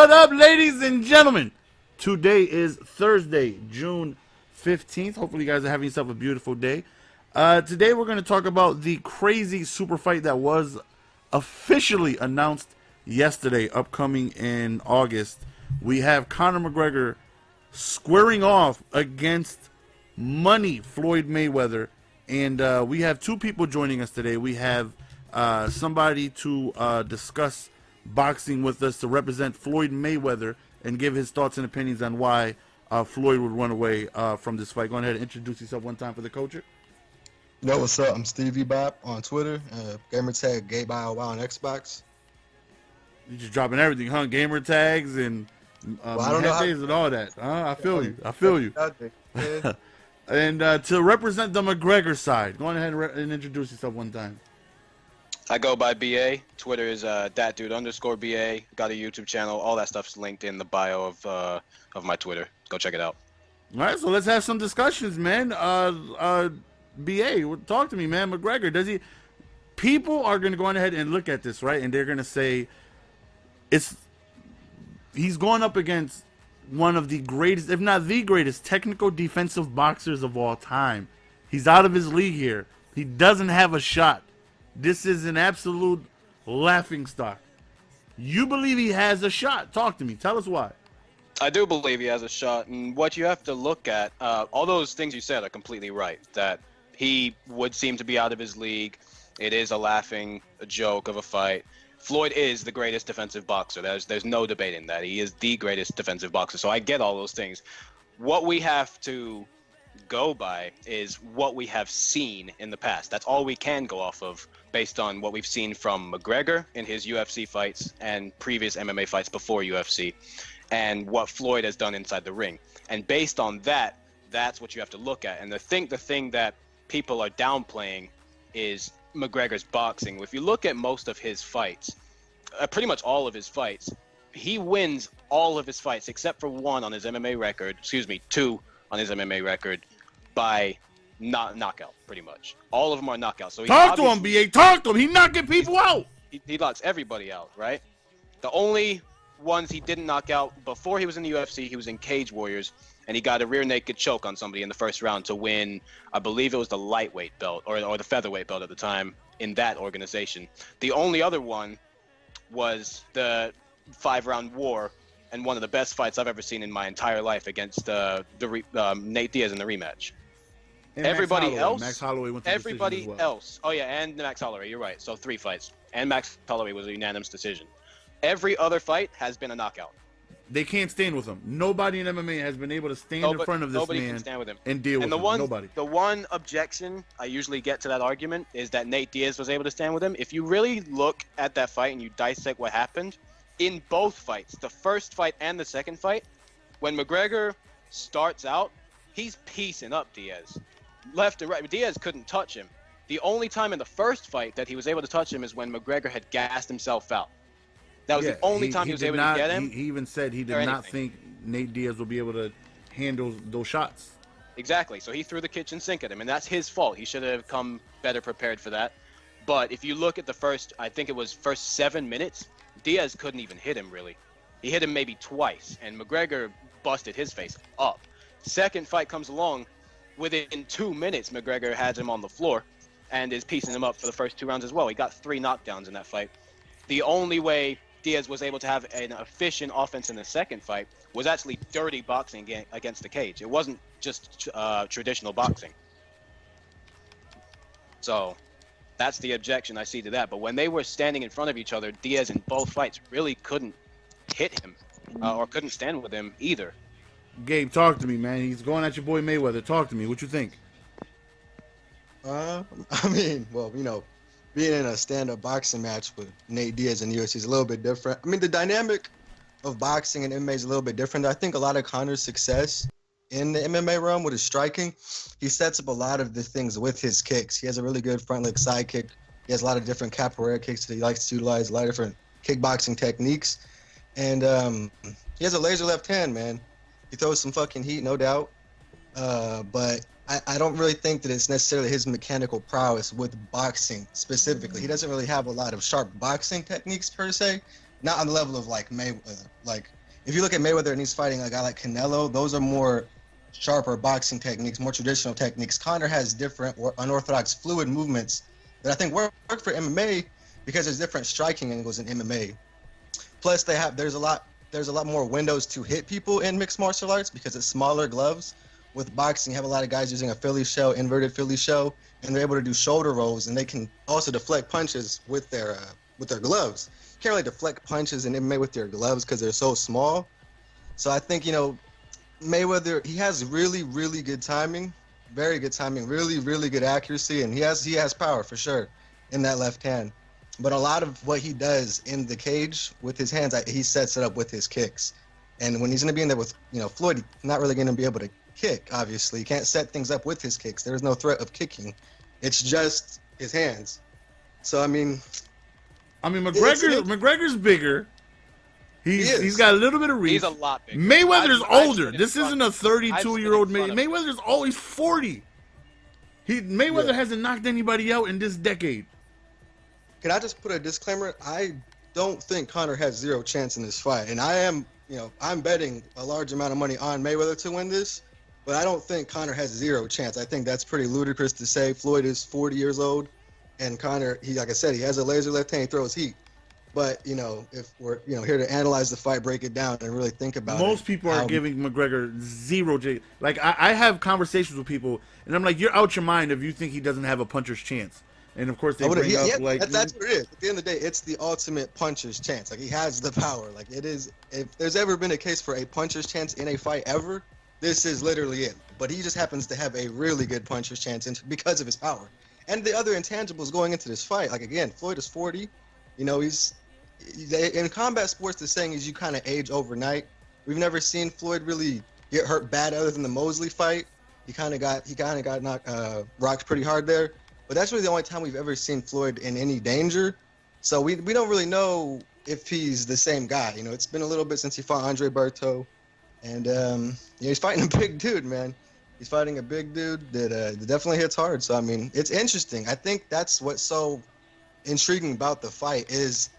What up, ladies and gentlemen? Today is Thursday, June 15th. Hopefully, you guys are having yourself a beautiful day. Today, we're going to talk about the crazy super fight that was officially announced yesterday, upcoming in August. We have Conor McGregor squaring off against Money Floyd Mayweather. And we have two people joining us today. We have somebody to discuss boxing with us to represent Floyd Mayweather and give his thoughts and opinions on why Floyd would run away from this fight. Go ahead and introduce yourself one time for the culture. Yo, what's up? I'm Stevie Bop on Twitter. Gamer tag Gabe-Mayweather on Xbox. You just dropping everything, huh? Gamer tags and and all that. I feel you. I feel you. And to represent the McGregor side, go ahead and introduce yourself one time. I go by BA. Twitter is _BA. Got a YouTube channel. All that stuff's linked in the bio of my Twitter. Go check it out. All right, so let's have some discussions, man. BA, talk to me, man. McGregor, does he? People are going to go on ahead and look at this, right? And they're going to say, he's going up against one of the greatest, if not the greatest, technical defensive boxers of all time. He's out of his league here. He doesn't have a shot. This is an absolute laughingstock. You believe he has a shot? Talk to me. Tell us why. I do believe he has a shot, and what you have to look at, all those things you said are completely right. That he would seem to be out of his league. It is a joke of a fight. Floyd is the greatest defensive boxer. There's no debating that. He is the greatest defensive boxer. So I get all those things. What we have to go by is what we have seen in the past. That's all we can go off of based on what we've seen from McGregor in his UFC fights and previous MMA fights before UFC, and what Floyd has done inside the ring. And based on that, that's what you have to look at. And the thing that people are downplaying is McGregor's boxing. If you look at most of his fights, pretty much all of his fights, he wins all of his fights except for one on his MMA record, two on his MMA record by knockout, pretty much. All of them are knockouts. So talk to him, BA. Talk to him. He's knocking people out. He knocks everybody out, right? The only ones he didn't knock out before he was in the UFC, he was in Cage Warriors, and he got a rear naked choke on somebody in the first round to win, I believe it was the lightweight belt or the featherweight belt at the time in that organization. The only other one was the 5-round war, and one of the best fights I've ever seen in my entire life against Nate Diaz in the rematch. And everybody else, Max Holloway went to everybody else. Oh yeah, and Max Holloway. You're right. So 3 fights, and Max Holloway was a unanimous decision. Every other fight has been a knockout. They can't stand with him. Nobody in MMA has been able to stand in front of this man can stand with him and deal with him. Nobody. The one objection I usually get to that argument is that Nate Diaz was able to stand with him. If you really look at that fight and you dissect what happened, in both fights, the first fight and the second fight, when McGregor starts out, he's piecing up Diaz. Left and right. Diaz couldn't touch him. The only time in the first fight that he was able to touch him is when McGregor had gassed himself out. That was the only time he was able to get him. He even said he did not think Nate Diaz would be able to handle those shots. Exactly. So he threw the kitchen sink at him, and that's his fault. He should have come better prepared for that. But if you look at the first 7 minutes, Diaz couldn't even hit him, really. He hit him maybe twice, and McGregor busted his face up. Second fight comes along. Within 2 minutes, McGregor has him on the floor and is piecing him up for the first 2 rounds as well. He got 3 knockdowns in that fight. The only way Diaz was able to have an efficient offense in the second fight was actually dirty boxing against the cage. It wasn't just traditional boxing. So that's the objection I see to that. But when they were standing in front of each other, Diaz in both fights really couldn't hit him or couldn't stand with him either. Gabe, talk to me, man. He's going at your boy Mayweather. Talk to me. What you think? I mean, well, being in a stand-up boxing match with Nate Diaz in the UFC is a little bit different. I mean, the dynamic of boxing and MMA is a little bit different. I think a lot of Conor's success in the MMA realm with his striking, he sets up a lot of the things with his kicks. He has a really good front leg side kick. He has a lot of different capoeira kicks that he likes to utilize, a lot of different kickboxing techniques. And he has a laser left hand, man. He throws some fucking heat, no doubt. But I don't really think that it's necessarily his mechanical prowess with boxing specifically. He doesn't really have a lot of sharp boxing techniques per se, not on the level of like Mayweather. Like if you look at Mayweather and he's fighting a guy like Canelo, those are more sharper boxing techniques, more traditional techniques. Conor has different or unorthodox fluid movements that I think work for MMA because there's different striking angles in MMA. Plus there's a lot more windows to hit people in mixed martial arts because it's smaller gloves. With boxing, you have a lot of guys using a Philly shell, inverted Philly shell, and they're able to do shoulder rolls, and they can also deflect punches with their gloves. You can't really deflect punches in MMA with your gloves because they're so small. So I think, Mayweather, he has really, really good timing, very good timing, really, really good accuracy, and he has power for sure in that left hand. But a lot of what he does in the cage with his hands, he sets it up with his kicks. And when he's going to be in there with, Floyd, he's not really going to be able to kick, obviously. He can't set things up with his kicks. There's no threat of kicking. It's just his hands. So, I mean, McGregor's bigger. He's got a little bit of reach. He's a lot bigger. Mayweather's older. This isn't a 32-year-old Mayweather's 40. Mayweather hasn't knocked anybody out in this decade. Can I just put a disclaimer? I don't think Conor has zero chance in this fight. And I am, I'm betting a large amount of money on Mayweather to win this. But I don't think Conor has zero chance. I think that's pretty ludicrous to say. Floyd is 40 years old. And Conor, like I said, he has a laser left hand. He throws heat. But, if we're, here to analyze the fight, break it down, and really think about it. Most people are giving McGregor zero. Like, I have conversations with people, and I'm like, you're out your mind if you think he doesn't have a puncher's chance. And, of course, they bring up, like... That's what it is. At the end of the day, it's the ultimate puncher's chance. Like, he has the power. Like, it is... If there's ever been a case for a puncher's chance in a fight ever, this is literally it. But he just happens to have a really good puncher's chance because of his power. And the other intangibles going into this fight, like, again, Floyd is 40. He's... In combat sports, the saying is you kind of age overnight. We've never seen Floyd really get hurt bad other than the Mosley fight. He kind of got knocked, rocked pretty hard there. But that's really the only time we've ever seen Floyd in any danger. So we don't really know if he's the same guy. It's been a little bit since he fought Andre Barteau. And he's fighting a big dude, man. He's fighting a big dude that definitely hits hard. So, I mean, it's interesting. I think that's what's so intriguing about the fight is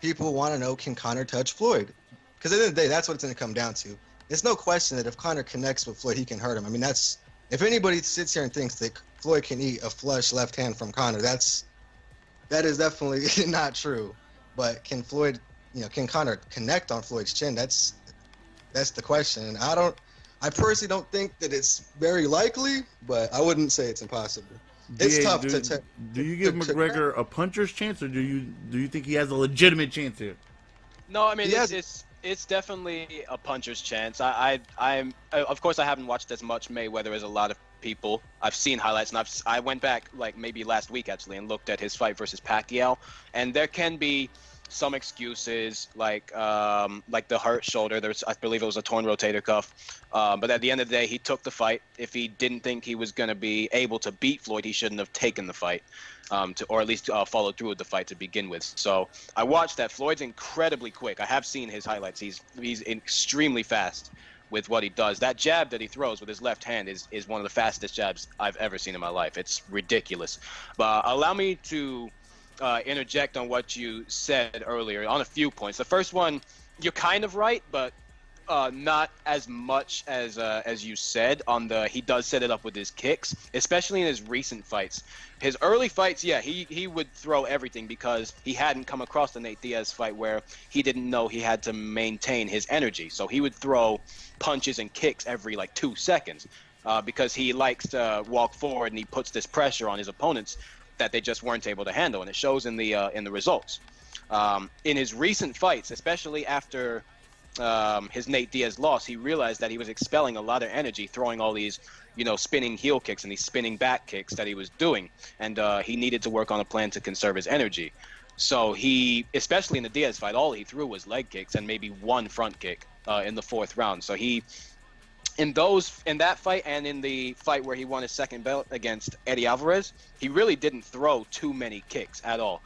people want to know, can Conor touch Floyd? Because at the end of the day, that's what it's going to come down to. It's no question that if Conor connects with Floyd, he can hurt him. I mean, if anybody sits here and thinks that Floyd can eat a flush left hand from Conor, that is definitely not true. But can Conor connect on Floyd's chin? That's the question. And I personally don't think that it's very likely, but I wouldn't say it's impossible. It's tough to. Do you give McGregor a puncher's chance, or do you think he has a legitimate chance here? No, I mean it's definitely a puncher's chance. I'm of course I haven't watched as much Mayweather as a lot of people. I've seen highlights, and I went back like maybe last week actually and looked at his fight versus Pacquiao, and there can be some excuses like the hurt shoulder. I believe it was a torn rotator cuff. But at the end of the day, he took the fight. If he didn't think he was going to be able to beat Floyd, he shouldn't have taken the fight, or at least followed through with the fight to begin with. So I watched that. Floyd's incredibly quick. I have seen his highlights. He's extremely fast with what he does. That jab that he throws with his left hand is one of the fastest jabs I've ever seen in my life. It's ridiculous. But allow me to interject on what you said earlier on a few points. The first one, you're kind of right, but not as much as you said. He does set it up with his kicks, especially in his recent fights. His early fights, yeah, he would throw everything because he hadn't come across the Nate Diaz fight where he didn't know he had to maintain his energy. So he would throw punches and kicks every 2 seconds because he likes to walk forward and he puts this pressure on his opponents that they just weren't able to handle, and it shows in the results. In his recent fights, especially after his Nate Diaz loss, he realized that he was expelling a lot of energy, throwing all these, spinning heel kicks and these spinning back kicks that he was doing, and he needed to work on a plan to conserve his energy. So he, especially in the Diaz fight, all he threw was leg kicks and maybe one front kick in the 4th round. So he, in that fight and in the fight where he won his second belt against Eddie Alvarez, he really didn't throw too many kicks at all.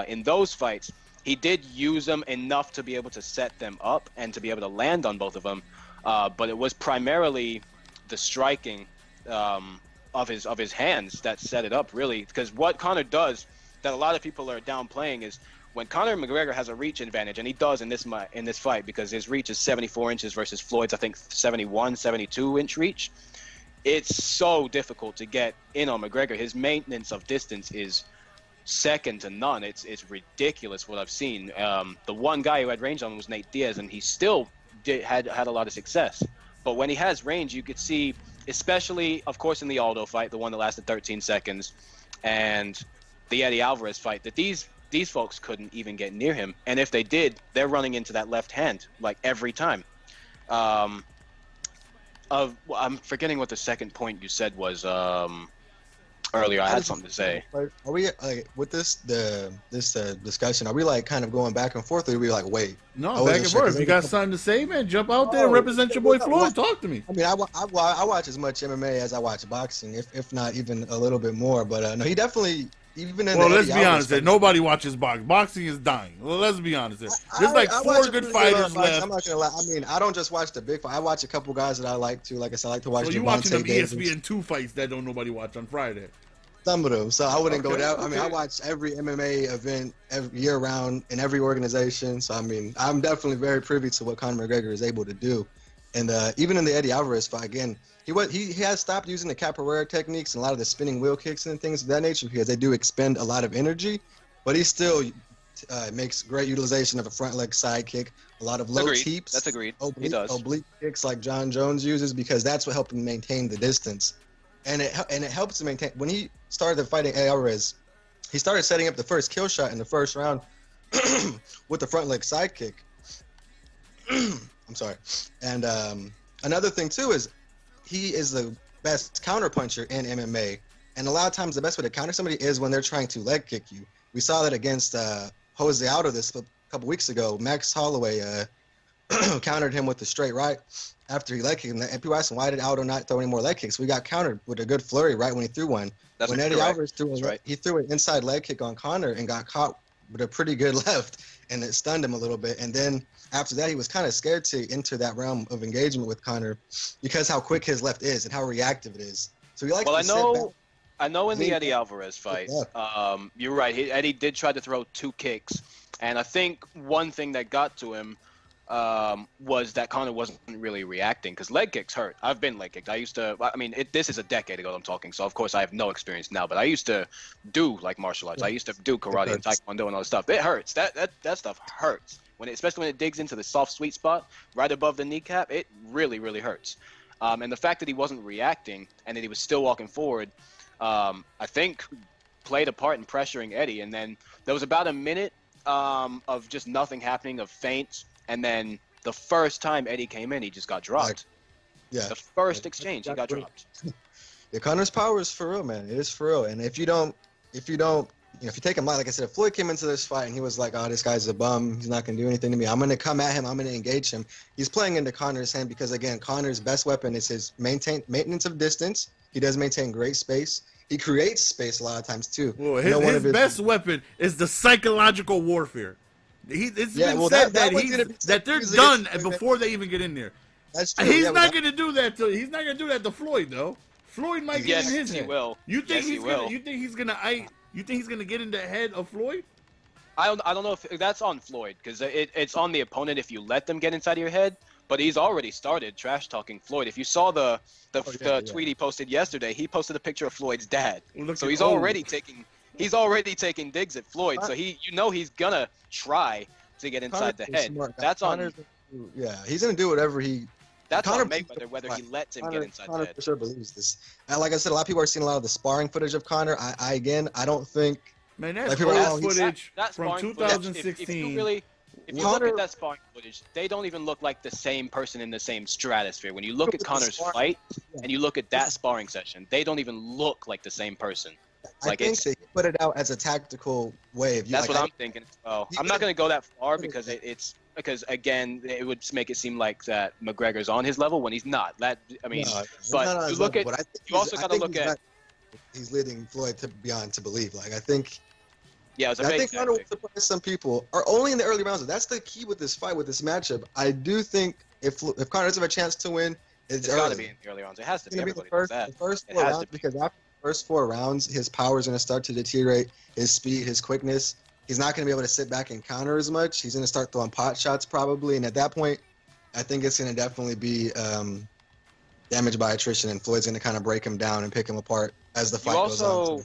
In those fights, he did use them enough to be able to set them up and to be able to land on both of them. But it was primarily the striking of his hands that set it up, really. Because what Conor does that a lot of people are downplaying is when Conor McGregor has a reach advantage, and he does in this fight because his reach is 74 inches versus Floyd's, I think, 71, 72-inch reach, it's so difficult to get in on McGregor. His maintenance of distance is second to none. It's ridiculous what I've seen. The one guy who had range on him was Nate Diaz, and he still had a lot of success. But when he has range, you could see, especially, of course, in the Aldo fight, the one that lasted 13 seconds, and the Eddie Alvarez fight, that these folks couldn't even get near him. And if they did, they're running into that left hand, like, every time. I'm forgetting what the second point you said was earlier. I had something to say. Are we like with this discussion? Are we like kind of going back and forth, or are we like wait? No, back and forth. If you got something to say, man, jump out there and represent your boy Floyd. Talk to me. I mean, I watch as much MMA as I watch boxing, if not even a little bit more. But no, he definitely. Even in let's be honest. Nobody watches boxing. Boxing is dying. Well, let's be honest. There's like 4 good fighters left. I'm not gonna lie. I mean, I don't just watch the big fight. I watch a couple guys that I like to. Like I said, I like to watch. So you watching them ESPN 2 fights that don't nobody watch on Friday? Some of them. So I wouldn't go down. I mean, I watch every MMA event year round in every organization. So I mean, I'm definitely very privy to what Conor McGregor is able to do. And even in the Eddie Alvarez fight, again, he has stopped using the capoeira techniques and a lot of the spinning wheel kicks and things of that nature because they do expend a lot of energy. But he still makes great utilization of a front leg side kick, a lot of low teeps. That's agreed. He does. Oblique kicks like John Jones uses because that's what helped him maintain the distance. And it helps to maintain. When he started fighting Alvarez, he started setting up the first kill shot in the first round with the front leg side kick. I'm sorry. And another thing too is he is the best counter puncher in MMA. And a lot of times the best way to counter somebody is when they're trying to leg kick you. We saw that against Jose Aldo a couple weeks ago. Max Holloway countered him with the straight right after he leg kicked him. And people asked him, why did Aldo not throw any more leg kicks? We got countered with a good flurry right when he threw one. When Eddie Alvarez threw one, he threw an inside leg kick on Conor and got caught with a pretty good left, and it stunned him a little bit. And then after that, he was kind of scared to enter that realm of engagement with Conor because how quick his left is and how reactive it is. So he likes to sit back. I know in the Eddie Alvarez fight, you're right. Eddie did try to throw 2 kicks, and I think one thing that got to him was that Conor wasn't really reacting because leg kicks hurt. I've been leg kicked. This is a decade ago I'm talking, so of course I have no experience now, but I used to do like martial arts. I used to do karate and taekwondo and all that stuff. It hurts. That stuff hurts. Especially when it digs into the soft, sweet spot right above the kneecap, it really, really hurts. And the fact that he wasn't reacting and that he was still walking forward, I think played a part in pressuring Eddie. And then there was about a minute of just nothing happening, of feints. And then the first time Eddie came in, he just got dropped. The first exchange, he got dropped. Yeah, Conor's power is for real, man. It is for real. And if you take him out, like I said, if Floyd came into this fight and he was like, oh, this guy's a bum, he's not going to do anything to me, I'm going to come at him, I'm going to engage him. He's playing into Conor's hand because, again, Conor's best weapon is his maintenance of distance. He does maintain great space. He creates space a lot of times, too. Well, his best weapon is the psychological warfare. It's been said that they're done before they even get in there. That's true. He's not going to do that to Floyd, though. Floyd might get in his head. He will. You think he's gonna get in the head of Floyd? I don't know if that's on Floyd because it's on the opponent if you let them get inside of your head. But he's already started trash talking Floyd. If you saw the tweet he posted yesterday, he posted a picture of Floyd's dad. So he's already taking digs at Floyd. So he's gonna try to get inside the head. That's on. Yeah, he's gonna do whatever he. That's on Mayweather, whether he lets him get inside the head. For sure believes this. And like I said, a lot of people are seeing a lot of the sparring footage of Conor. I don't think. Man, that's footage from 2016. If you look at that sparring footage, they don't even look like the same person in the same stratosphere. When you look at Conor's fight and you look at that sparring session, they don't even look like the same person. I think they put it out as a tactical way. That's what I'm thinking. Oh, I'm not going to go that far because because again, it would make it seem like that McGregor's on his level when he's not. You also got to look at. He's leading Floyd beyond belief. Like I think. Yeah, I think Conor will surprise some people. Are only in the early rounds. That's the key with this fight, with this matchup. I do think if Conor does have a chance to win, it's got to be in the early rounds. It has to be. The first 4 rounds, because after the first 4 rounds, his power is going to start to deteriorate. His speed, his quickness. he's not going to be able to sit back and counter as much. He's going to start throwing pot shots probably, and at that point, I think it's going to definitely be damage by attrition, and Floyd's going to kind of break him down and pick him apart as the fight goes on.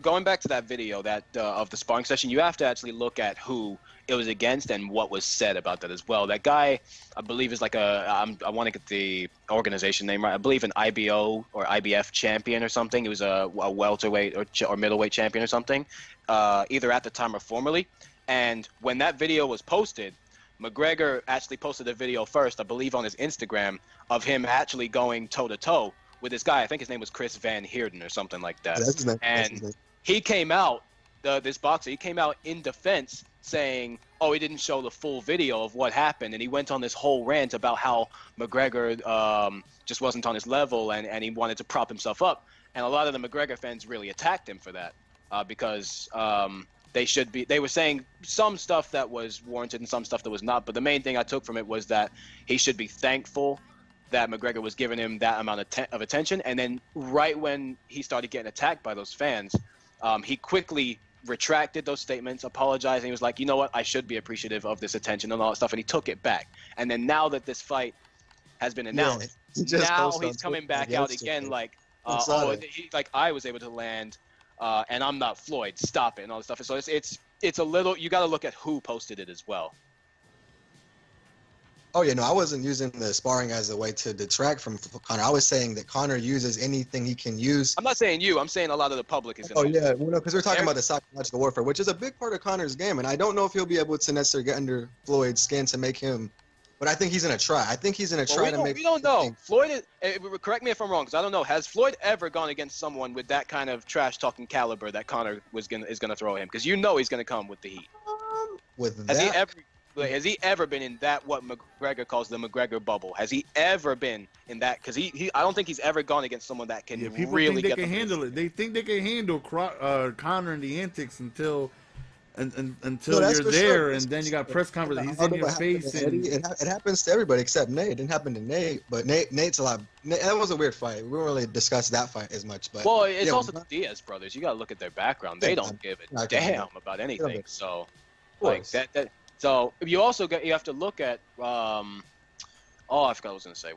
Going back to that video that of the sparring session, you have to actually look at who it was against and what was said about that as well. That guy, I believe, is like I want to get the organization name right. I believe an IBO or IBF champion or something. He was a welterweight or middleweight champion or something, either at the time or formerly. And when that video was posted, McGregor actually posted a video first, I believe, on his Instagram of him actually going toe-to-toe with this guy. I think his name was Chris Van Heerden or something like that. That's his name. And he came out, this boxer, he came out in defense saying, oh, he didn't show the full video of what happened. And he went on this whole rant about how McGregor just wasn't on his level and he wanted to prop himself up. And a lot of the McGregor fans really attacked him for that because they were saying some stuff that was warranted and some stuff that was not. But the main thing I took from it was that he should be thankful that McGregor was giving him that amount of attention. And then right when he started getting attacked by those fans, he quickly retracted those statements, apologized, and he was like, you know what, I should be appreciative of this attention and all that stuff. And he took it back. And then now that this fight has been announced, now he's coming back out again like, I was able to land and I'm not Floyd, stop it, and all this stuff. So it's a little, you got to look at who posted it as well. Oh, yeah, no, I wasn't using the sparring as a way to detract from Conor. I was saying that Conor uses anything he can use. I'm not saying you. I'm saying a lot of the public is going to yeah, well, no, because we're talking about the psychological warfare, which is a big part of Conor's game, and I don't know if he'll be able to necessarily get under Floyd's skin to make him, but I think he's going to try. I think he's going to try to make... We don't know. Floyd, correct me if I'm wrong, because I don't know. Has Floyd ever gone against someone with that kind of trash-talking caliber that Conor is going to throw him? Because you know he's going to come with the heat. Has he ever been in that, what McGregor calls the McGregor bubble? Has he ever been in that? Because I don't think he's ever gone against someone that can really think they can handle it. They think they can handle Conor and the antics until you're there, sure. And then you got press conference. He's in your face. It happens to everybody except Nate. It didn't happen to Nate, but Nate's a lot. That was a weird fight. We didn't really discuss that fight as much. But well, it's also the Diaz brothers. You got to look at their background. They don't give a damn about anything. So, like that. So you also you have to look at I forgot what I was going to say.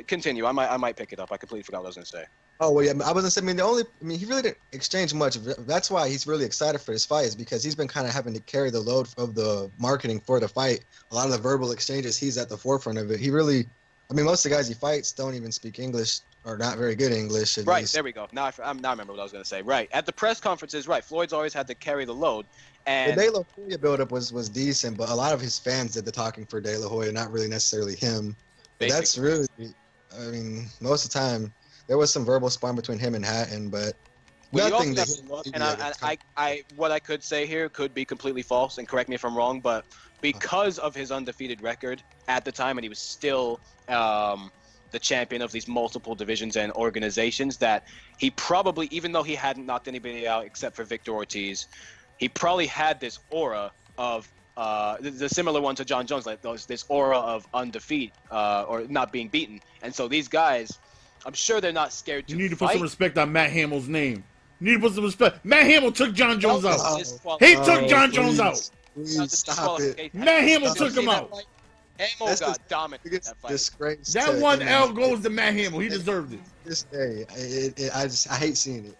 Continue. I might pick it up. I completely forgot what I was going to say. Oh well, yeah. I wasn't saying. He really didn't exchange much. That's why he's really excited for this fight, is because he's been kind of having to carry the load of the marketing for the fight. A lot of the verbal exchanges, he's at the forefront of it. He really, most of the guys he fights don't even speak English. Or not very good English. Right, there we go. Now I remember what I was going to say. Right, at the press conferences, right, Floyd's always had to carry the load. And the De La Hoya buildup was decent, but a lot of his fans did the talking for De La Hoya, not really necessarily him. But that's really, most of the time, there was some verbal sparring between him and Hatton, but nothing. What I could say here could be completely false, and correct me if I'm wrong, but because of his undefeated record at the time, and he was still the champion of these multiple divisions and organizations, that he probably, even though he hadn't knocked anybody out except for Victor Ortiz, he probably had this aura of the similar one to John Jones, like this aura of undefeated or not being beaten. And so these guys, I'm sure they're not scared to You need to fight. put some respect on Matt Hamill's name. You need to put some respect. Matt Hamill took John Jones out. He took John Jones out. Please stop it. Matt Hamill took him out. Hamill got dominated that fight. Disgrace. That one L goes to Matt Hamill. He deserved it. This day, I hate seeing it.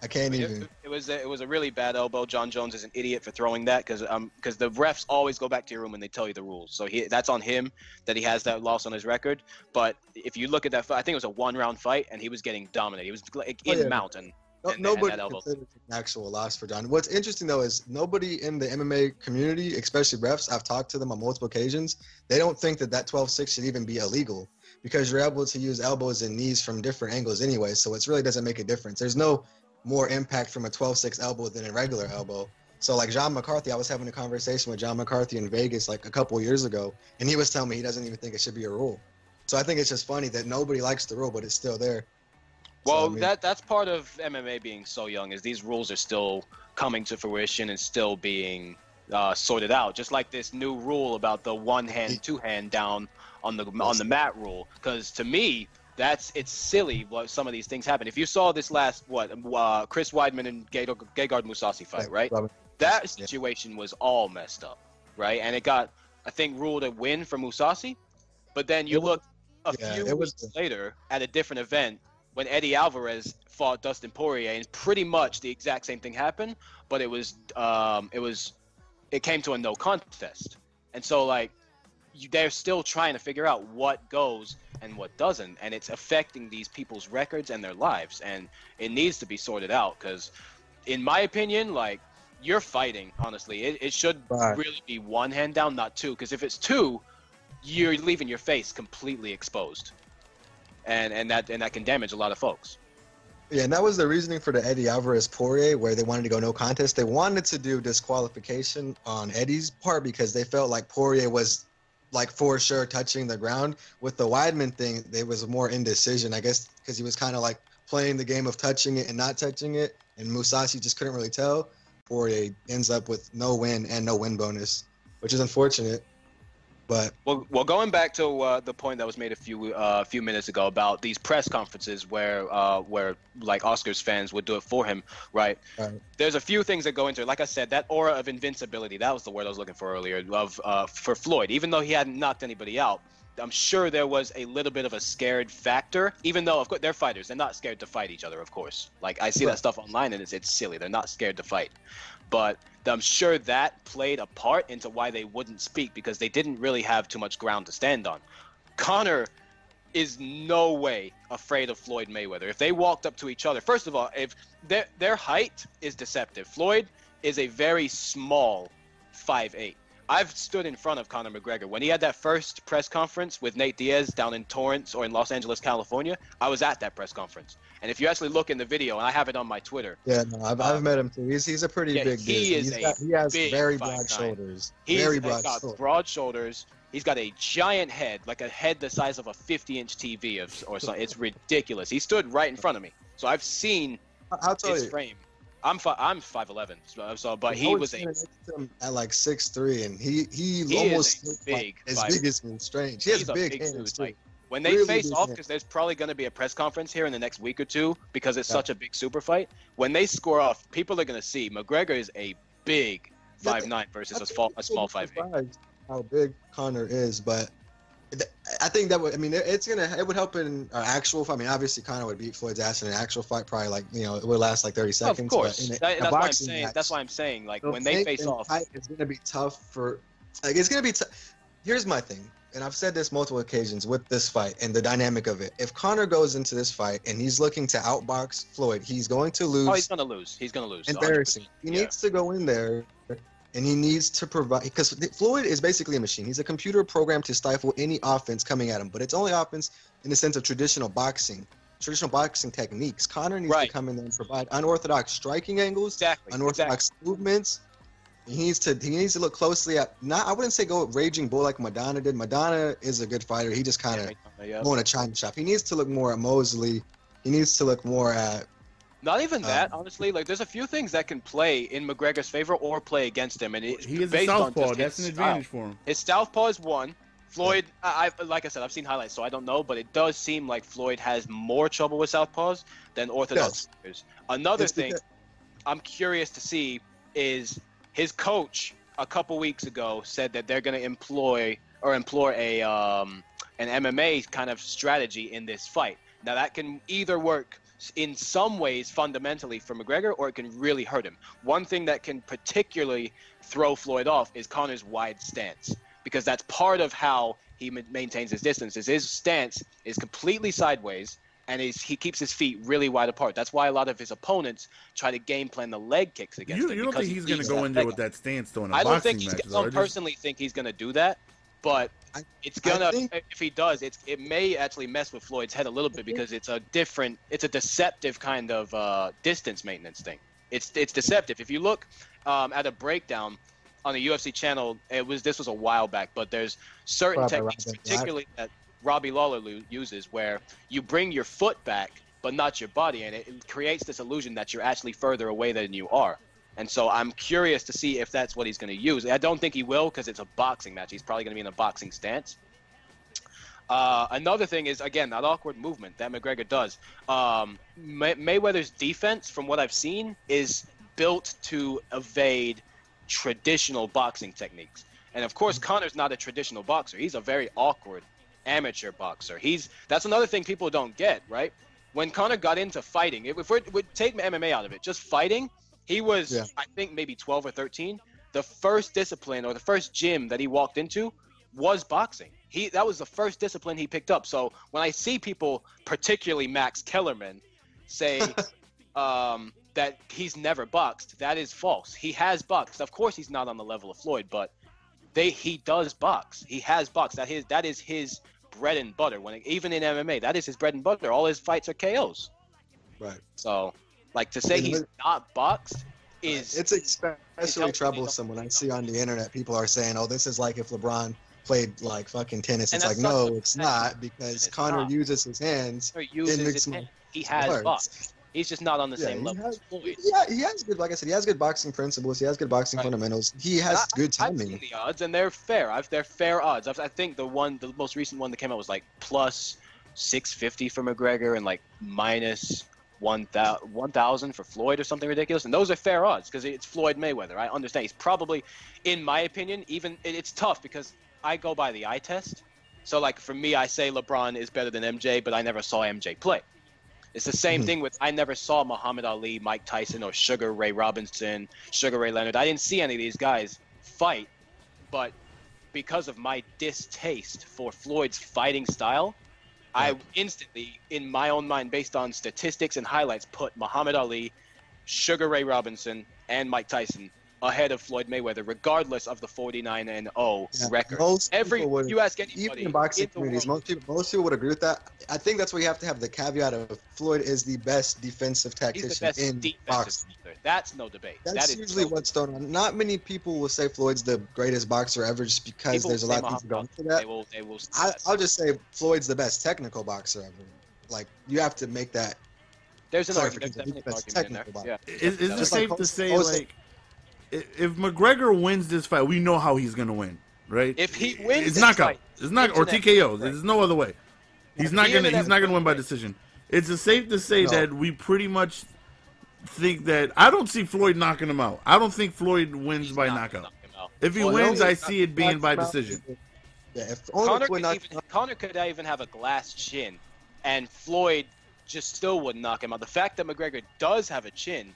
I can't even. It was a really bad elbow. John Jones is an idiot for throwing that because the refs always go back to your room and they tell you the rules. So that's on him that he has that loss on his record. But if you look at that fight, I think it was a 1-round fight and he was getting dominated. He was like in mountain. Nobody considers it an actual loss for John. What's interesting, though, is nobody in the MMA community, especially refs, I've talked to them on multiple occasions, they don't think that 12-6 should even be illegal because you're able to use elbows and knees from different angles anyway, so it really doesn't make a difference. There's no more impact from a 12-6 elbow than a regular elbow. So, like John McCarthy, I was having a conversation with John McCarthy in Vegas like a couple of years ago, and he was telling me he doesn't even think it should be a rule. So I think it's just funny that nobody likes the rule, but it's still there. Well, so, that's part of MMA being so young, is these rules are still coming to fruition and still being sorted out. Just like this new rule about the one hand, two hand down on the mat rule. Because to me, it's silly what some of these things happen. If you saw this last Chris Weidman and Gegard Mousasi fight, right? That situation was all messed up, right? And it got, I think, ruled a win for Mousasi. But then you look a few weeks later at a different event when Eddie Alvarez fought Dustin Poirier, and pretty much the exact same thing happened, but it came to a no contest. And so like they're still trying to figure out what goes and what doesn't, and it's affecting these people's records and their lives, and it needs to be sorted out because, in my opinion, like you're fighting, honestly, it should really be one hand down, not two, because if it's two, you're leaving your face completely exposed, and that can damage a lot of folks. Yeah, and that was the reasoning for the Eddie Alvarez Poirier, where they wanted to go no contest. They wanted to do disqualification on Eddie's part because they felt like Poirier was like for sure touching the ground. With the Weidman thing, there was more indecision, I guess, because he was kind of like playing the game of touching it and not touching it, and Mousasi just couldn't really tell. Poirier ends up with no win and no win bonus, which is unfortunate. But well, going back to the point that was made a few minutes ago about these press conferences where like Oscars fans would do it for him, right? There's a few things that go into it. Like I said, that aura of invincibility, that was the word I was looking for earlier, for Floyd. Even though he hadn't knocked anybody out, I'm sure there was a little bit of a scared factor, even though, of course, they're fighters. They're not scared to fight each other, of course. Like, I see that stuff online, and it's silly. They're not scared to fight. But I'm sure that played a part into why they wouldn't speak, because they didn't really have too much ground to stand on. Conor is no way afraid of Floyd Mayweather. If they walked up to each other, first of all, if their height is deceptive. Floyd is a very small 5'8". I've stood in front of Conor McGregor. When he had that first press conference with Nate Diaz down in Torrance or in Los Angeles, California, I was at that press conference. And if you actually look in the video, and I have it on my Twitter. Yeah, no, I've met him too. He's a pretty big dude. He has very broad shoulders. He's got broad shoulders. He's got a giant head, like a head the size of a 50-inch TV or something. It's ridiculous. He stood right in front of me. So I've seen his frame. I'm 5'11", but he was at like 6'3", and he almost big, like, as big as him. Strange. He has big hands too. Like, when they face off, because there's probably going to be a press conference here in the next week or two, because it's such a big super fight. When they score off, people are going to see McGregor is a big 5'9" versus a small 5'8". How big Conor is, but I think that would. I mean, it would help in an actual fight. I mean, obviously Conor would beat Floyd's ass in an actual fight, probably like it would last like 30 seconds. Of course, that's why I'm saying like when they face off, it's gonna be tough for. Like it's gonna be. Here's my thing, and I've said this multiple occasions with this fight and the dynamic of it. If Conor goes into this fight and he's looking to outbox Floyd, he's going to lose. Oh, he's gonna lose. He's gonna lose. Embarrassing. He needs to go in there. And he needs to provide, because Floyd is basically a machine. He's a computer programmed to stifle any offense coming at him, but it's only offense in the sense of traditional boxing techniques. Conor needs to come in there and provide unorthodox striking angles, unorthodox movements. He needs to look closely at, I wouldn't say go raging bull like Madonna did. Madonna is a good fighter. He just kind of going to China shop. He needs to look more at Mosley. He needs to look more at. Not even that, honestly. Like, there's a few things that can play in McGregor's favor or play against him, and he is a southpaw. That's an advantage for him. His southpaw is one. Floyd, like I said, I've seen highlights, so I don't know, but it does seem like Floyd has more trouble with southpaws than orthodox players. Another thing I'm curious to see is his coach a couple weeks ago said that they're going to implore a an MMA kind of strategy in this fight. Now that can either work in some ways fundamentally for McGregor, or it can really hurt him. One thing that can particularly throw Floyd off is Conor's wide stance, because that's part of how he maintains his distance. His stance is completely sideways, and he keeps his feet really wide apart. That's why a lot of his opponents try to game plan the leg kicks against him. You don't think he's going to go in there with that stance though in a boxing match? I don't personally think he's going to do that, but it's gonna. If he does, it may actually mess with Floyd's head a little bit, because it's a deceptive kind of distance maintenance thing. It's deceptive. If you look at a breakdown on the UFC channel, this was a while back, but there's certain techniques, particularly that Robbie Lawler uses, where you bring your foot back but not your body, and it creates this illusion that you're actually further away than you are. And so I'm curious to see if that's what he's going to use. I don't think he will, because it's a boxing match. He's probably going to be in a boxing stance. Another thing is, again, that awkward movement that McGregor does. Mayweather's defense, from what I've seen, is built to evade traditional boxing techniques. And of course, Conor's not a traditional boxer. He's a very awkward amateur boxer. That's another thing people don't get, right? When Conor got into fighting, if we take MMA out of it, just fighting, he was, I think, maybe 12 or 13. The first discipline or the first gym that he walked into was boxing. That was the first discipline he picked up. So when I see people, particularly Max Kellerman, say that he's never boxed, that is false. He has boxed. Of course, he's not on the level of Floyd, but he does box. He has boxed. That is his bread and butter. Even in MMA, that is his bread and butter. All his fights are KOs. Right. So, like, to say he's not boxed is... It's especially troublesome when I see on the internet people are saying, oh, this is like if LeBron played like fucking tennis. It's like, no, it's not, because Conor uses his hands. He has boxed. He's just not on the same level as Floyd. Yeah, he has good, like I said, he has good boxing principles. He has good boxing fundamentals. He has good timing. I've seen the odds, and they're fair. They're fair odds. I think the most recent one that came out was like plus 650 for McGregor and like minus 1,000 for Floyd or something ridiculous. And those are fair odds because it's Floyd Mayweather. I understand. He's probably, in my opinion, it's tough because I go by the eye test. So like for me, I say LeBron is better than MJ, but I never saw MJ play. It's the same thing with I never saw Muhammad Ali, Mike Tyson, or Sugar Ray Robinson, Sugar Ray Leonard. I didn't see any of these guys fight, but because of my distaste for Floyd's fighting style, I instantly, in my own mind, based on statistics and highlights, put Muhammad Ali, Sugar Ray Robinson, and Mike Tyson ahead of Floyd Mayweather, regardless of the 49-0 record. You ask anybody, even in boxing communities, most people would agree with that. I think that's where you have to have the caveat of Floyd is the best defensive tactician in boxing. That's no debate. That's usually what's thrown on. Not many people will say Floyd's the greatest boxer ever, just because there's a lot of people going to that. They will I'll just say Floyd's the best technical boxer ever. Like, you have to make that. There's an argument. There's definitely an argument in there. Is it safe to say, like, if McGregor wins this fight, we know how he's gonna win, right? If he wins, it's knockout. It's not or TKO. There's no other way. He's not gonna win by decision. It's safe to say that we pretty much think that I don't see Floyd knocking him out. I don't think Floyd wins by knockout. If he wins, I see it being by decision. Yeah, if Conor could even have a glass chin, and Floyd just still wouldn't knock him out. The fact that McGregor does have a chin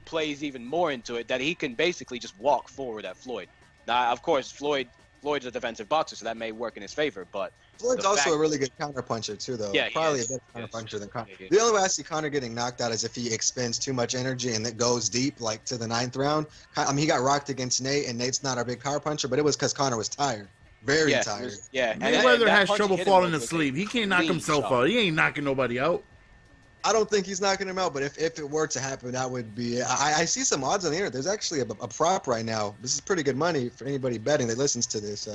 plays even more into it, that he can basically just walk forward at Floyd. Now, of course, Floyd's a defensive boxer, so that may work in his favor, but Floyd's also a really good counterpuncher too, though. Yeah, probably a better counterpuncher than Conor. The only way I see Conor getting knocked out is if he expends too much energy and it goes deep, like to the 9th round. I mean, he got rocked against Nate, and Nate's not a big counterpuncher, but it was because Conor was tired. Very tired. Mayweather has trouble falling asleep. He can't knock himself out. He ain't knocking nobody out. I don't think he's knocking him out, but if it were to happen, that would be it. I see some odds on the internet. There's actually a prop right now. This is pretty good money for anybody betting that listens to this.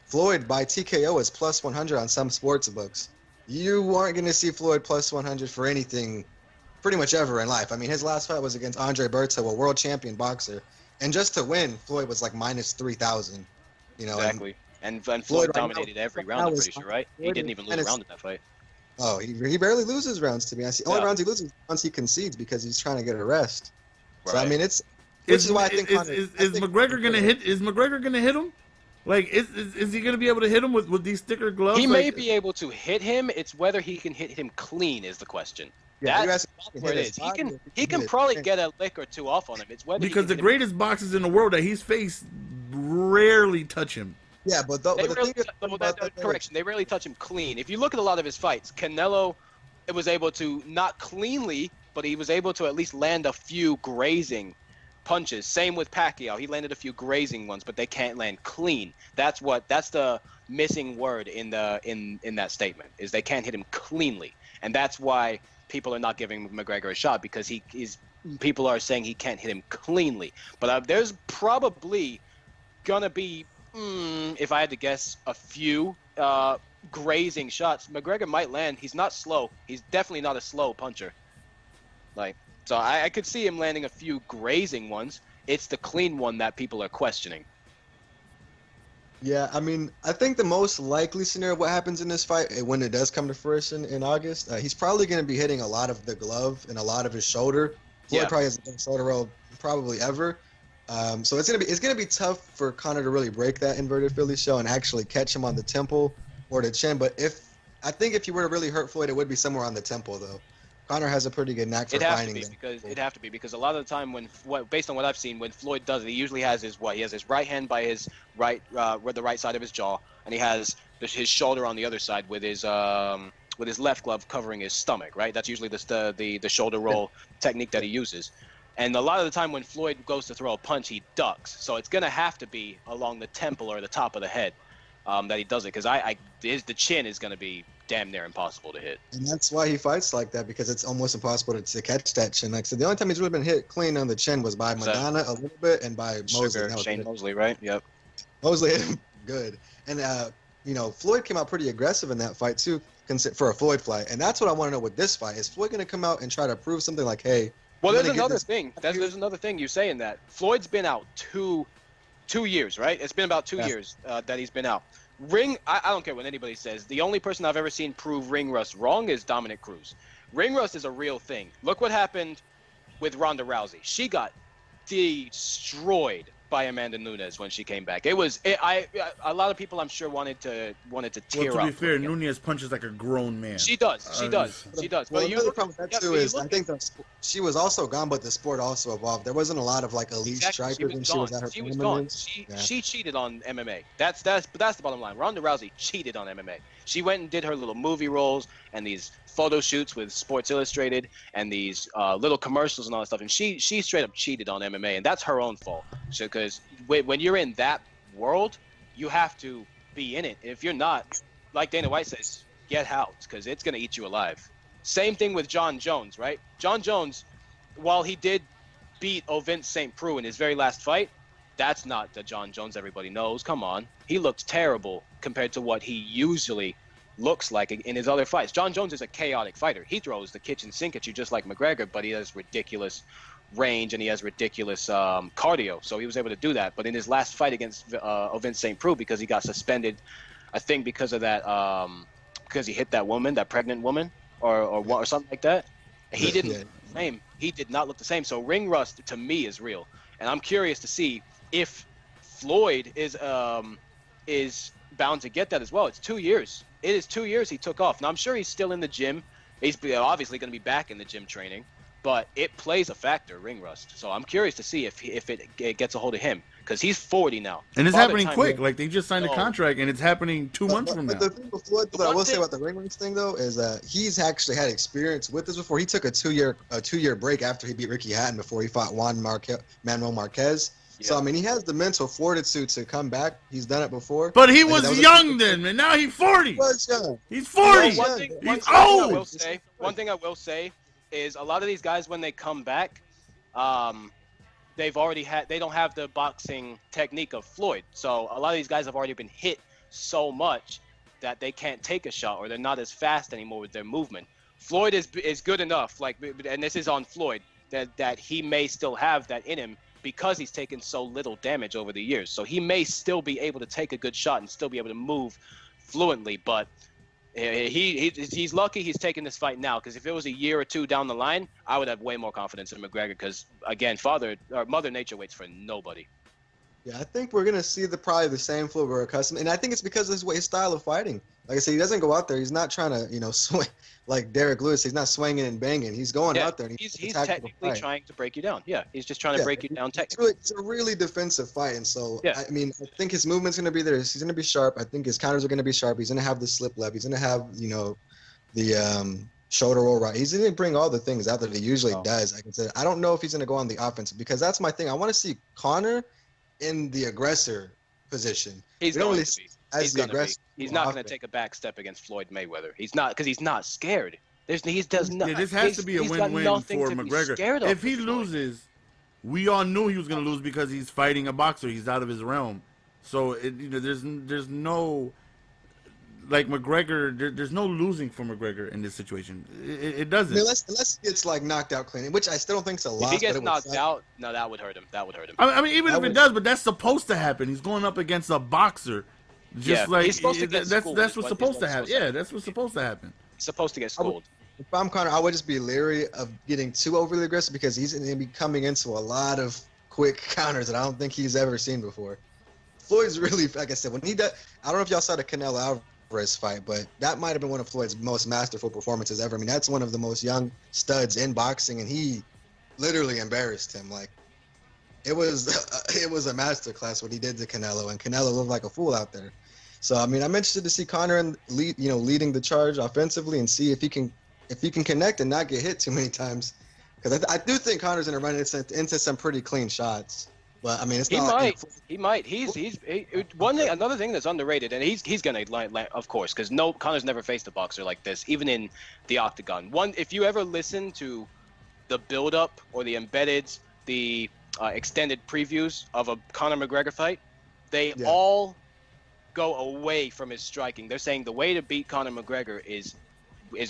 Floyd by TKO is plus 100 on some sports books. You aren't going to see Floyd plus 100 for anything pretty much ever in life. I mean, his last fight was against Andre Berto, a world champion boxer. And just to win, Floyd was like minus 3,000. You know, exactly. And Floyd dominated every round, I'm pretty sure, right? He didn't even lose a round in that fight. Oh, he barely loses rounds, to be honest. The only rounds he loses once he concedes because he's trying to get a rest. Right. So I mean, which is why I think is McGregor gonna hit? Is McGregor gonna hit him? Like, is he gonna be able to hit him with these thicker gloves? He may be able to hit him. It's whether he can hit him clean is the question. Yeah, that's where it is. He can probably get a lick or two off on him. It's whether because the greatest boxers in the world that he's faced rarely touch him. Yeah, but the thing is, correction, they rarely touch him clean. If you look at a lot of his fights, Canelo was able to, not cleanly, but he was able to at least land a few grazing punches. Same with Pacquiao. He landed a few grazing ones, but they can't land clean. That's the missing word in that statement, is they can't hit him cleanly. And that's why people are not giving McGregor a shot, because people are saying he can't hit him cleanly. But there's probably gonna be, if I had to guess, a few grazing shots McGregor might land. He's not slow. He's definitely not a slow puncher. So I could see him landing a few grazing ones. It's the clean one that people are questioning. Yeah, I mean, I think the most likely scenario of what happens in this fight, when it does come to fruition in August, he's probably going to be hitting a lot of the glove and a lot of his shoulder. Floyd probably has the best shoulder roll probably ever. So it's gonna be tough for Conor to really break that inverted Philly shell and actually catch him on the temple or the chin. But I think if you were to really hurt Floyd, it would be somewhere on the temple though. Conor has a pretty good knack for finding it. It'd have to be because a lot of the time based on what I've seen, when Floyd does it, he usually has his right hand by his right, the right side of his jaw, and he has his shoulder on the other side with his left glove covering his stomach. Right, that's usually the shoulder roll technique that he uses. And a lot of the time when Floyd goes to throw a punch, he ducks. So it's gonna have to be along the temple or the top of the head that he does it, because the chin is gonna be damn near impossible to hit. And that's why he fights like that, because it's almost impossible to catch that chin. Like I said, the only time he's really been hit clean on the chin was by Madonna a little bit and by Mosley. Shane Mosley, right? Yep. Mosley hit him good. And, Floyd came out pretty aggressive in that fight, too, for a Floyd fight. And that's what I want to know with this fight. Is Floyd going to come out and try to prove something like, hey... Well, there's another thing. There's another thing you saying that. Floyd's been out two years, right? It's been about 2 years that he's been out. I don't care what anybody says. The only person I've ever seen prove ring rust wrong is Dominic Cruz. Ring rust is a real thing. Look what happened with Ronda Rousey. She got destroyed by Amanda Nunes when she came back. A lot of people I'm sure wanted to tear up. Well, to be fair, Nunes punches like a grown man. She does. She does. Well, another problem with that too is I think that she was also gone, but the sport also evolved. There wasn't a lot of like elite strikers when she was at her She was gone. She cheated on MMA. That's the bottom line. Ronda Rousey cheated on MMA. She went and did her little movie roles and these photo shoots with Sports Illustrated and these little commercials and all that stuff, and she straight up cheated on MMA, and that's her own fault. Because when you're in that world, you have to be in it. If you're not, like Dana White says, get out, because it's gonna eat you alive. Same thing with John Jones, right? John Jones, while he did beat Ovince St. Preux in his very last fight, that's not the John Jones everybody knows. Come on, he looked terrible compared to what he usually looks like in his other fights. John Jones is a chaotic fighter. He throws the kitchen sink at you just like McGregor, but he has ridiculous range and he has ridiculous cardio, so he was able to do that. But in his last fight against Ovince St. Preux, because he got suspended, I think because of that, because he hit that woman, that pregnant woman, or something like that, he didn't look the same. He did not look the same. So ring rust to me is real, and I'm curious to see if Floyd is bound to get that as well. It's 2 years. It is 2 years he took off. Now I'm sure he's still in the gym. He's obviously going to be back in the gym training. But it plays a factor, ring rust. So I'm curious to see if it gets a hold of him, because he's 40 now. And it's happening quick. Like, they just signed a contract, and it's happening 2 months from now. The thing with Floyd that I will say about the ring rust thing, though, is that he's actually had experience with this before. He took a 2 year break after he beat Ricky Hatton before he fought Manuel Marquez. Yeah. So, I mean, he has the mental fortitude to come back. He's done it before. But he was young then, and now he's 40. He was young. He's 40. He's old. One thing I will say is a lot of these guys, when they come back, they don't have the boxing technique of Floyd. So a lot of these guys have already been hit so much that they can't take a shot, or they're not as fast anymore with their movement. Floyd is good enough, and this is on Floyd, that he may still have that in him, because he's taken so little damage over the years. So he may still be able to take a good shot and still be able to move fluently, but he's lucky he's taking this fight now, because if it was a year or two down the line, I would have way more confidence in McGregor, because, again, Mother Nature waits for nobody. Yeah, I think we're going to see probably the same Floyd we're accustomed, and I think it's because of his style of fighting. Like I said, he doesn't go out there. He's not trying to, swing like Derek Lewis. He's not swinging and banging. He's going out there. And he's technically trying to break you down. Yeah, he's just trying to break you down technically. It's a really defensive fight, and so, I mean, I think his movement's going to be there. He's going to be sharp. I think his counters are going to be sharp. He's going to have the slip left. He's going to have, the shoulder roll right. He's going to bring all the things out that he usually does. Like I said, I don't know if he's going to go on the offensive, because that's my thing. I want to see Conor in the aggressor position. He's going to be. He's not going to take a back step against Floyd Mayweather. He's not, because he's not scared. This has to be a win-win for McGregor. If he loses, we all knew he was going to lose, because he's fighting a boxer. He's out of his realm. So there's no, like, McGregor. There's no losing for McGregor in this situation. It doesn't. I mean, unless he gets knocked out clean, which I still don't think is a loss. If he gets knocked out, no, that would hurt him. I mean, even if it does, but that's supposed to happen. He's going up against a boxer. Just like he's supposed to get that's schooled, that's is what's what supposed is to what happen. supposed to Yeah, that's what's supposed to happen. He's supposed to get schooled. If I'm Conor, I would just be leery of getting too overly aggressive because he's going to be coming into a lot of quick counters that I don't think he's ever seen before. Floyd's really, like I said, when he does, I don't know if y'all saw the Canelo Alvarez fight, but that might have been one of Floyd's most masterful performances ever. I mean, that's one of the most young studs in boxing, and he literally embarrassed him. Like, it was a masterclass what he did to Canelo, and Canelo looked like a fool out there. So, I mean, I'm interested to see Conor leading the charge offensively and see if he can connect and not get hit too many times. Because I do think Conor's going to run into some pretty clean shots. But I mean, it's not. He might. One thing, another thing that's underrated, and he's gonna of course, because Conor's never faced a boxer like this, even in the octagon. If you ever listen to the build-up or the embeddeds, the extended previews of a Conor McGregor fight, they all go away from his striking. They're saying the way to beat Conor McGregor is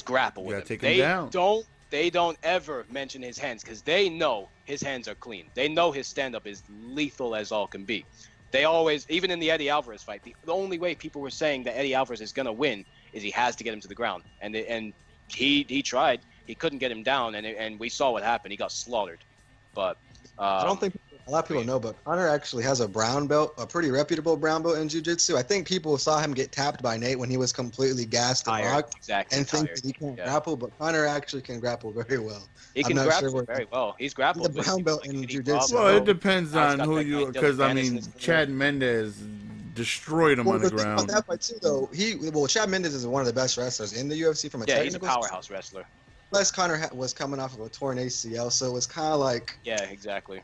grapple with him. Take him down. They don't ever mention his hands because they know his hands are clean. They know his stand-up is lethal as all can be. They always, even in the Eddie Alvarez fight, the only way people were saying that Eddie Alvarez is going to win is he has to get him to the ground. And he tried. He couldn't get him down, and we saw what happened. He got slaughtered. But I don't think a lot of people know, but Conor actually has a brown belt, a pretty reputable brown belt in jiu-jitsu. I think people saw him get tapped by Nate when he was completely gassed and rocked, and think that he can't grapple, but Conor actually can grapple very well. He can grapple very well. He's grappled. The brown belt in jiu-jitsu. Well, it depends on who you, because I mean, Chad Mendes destroyed him on the ground. That fight too, though, Chad Mendes is one of the best wrestlers in the UFC from a technical. He's a powerhouse wrestler. Plus, Conor was coming off of a torn ACL, so it was kind of like exactly.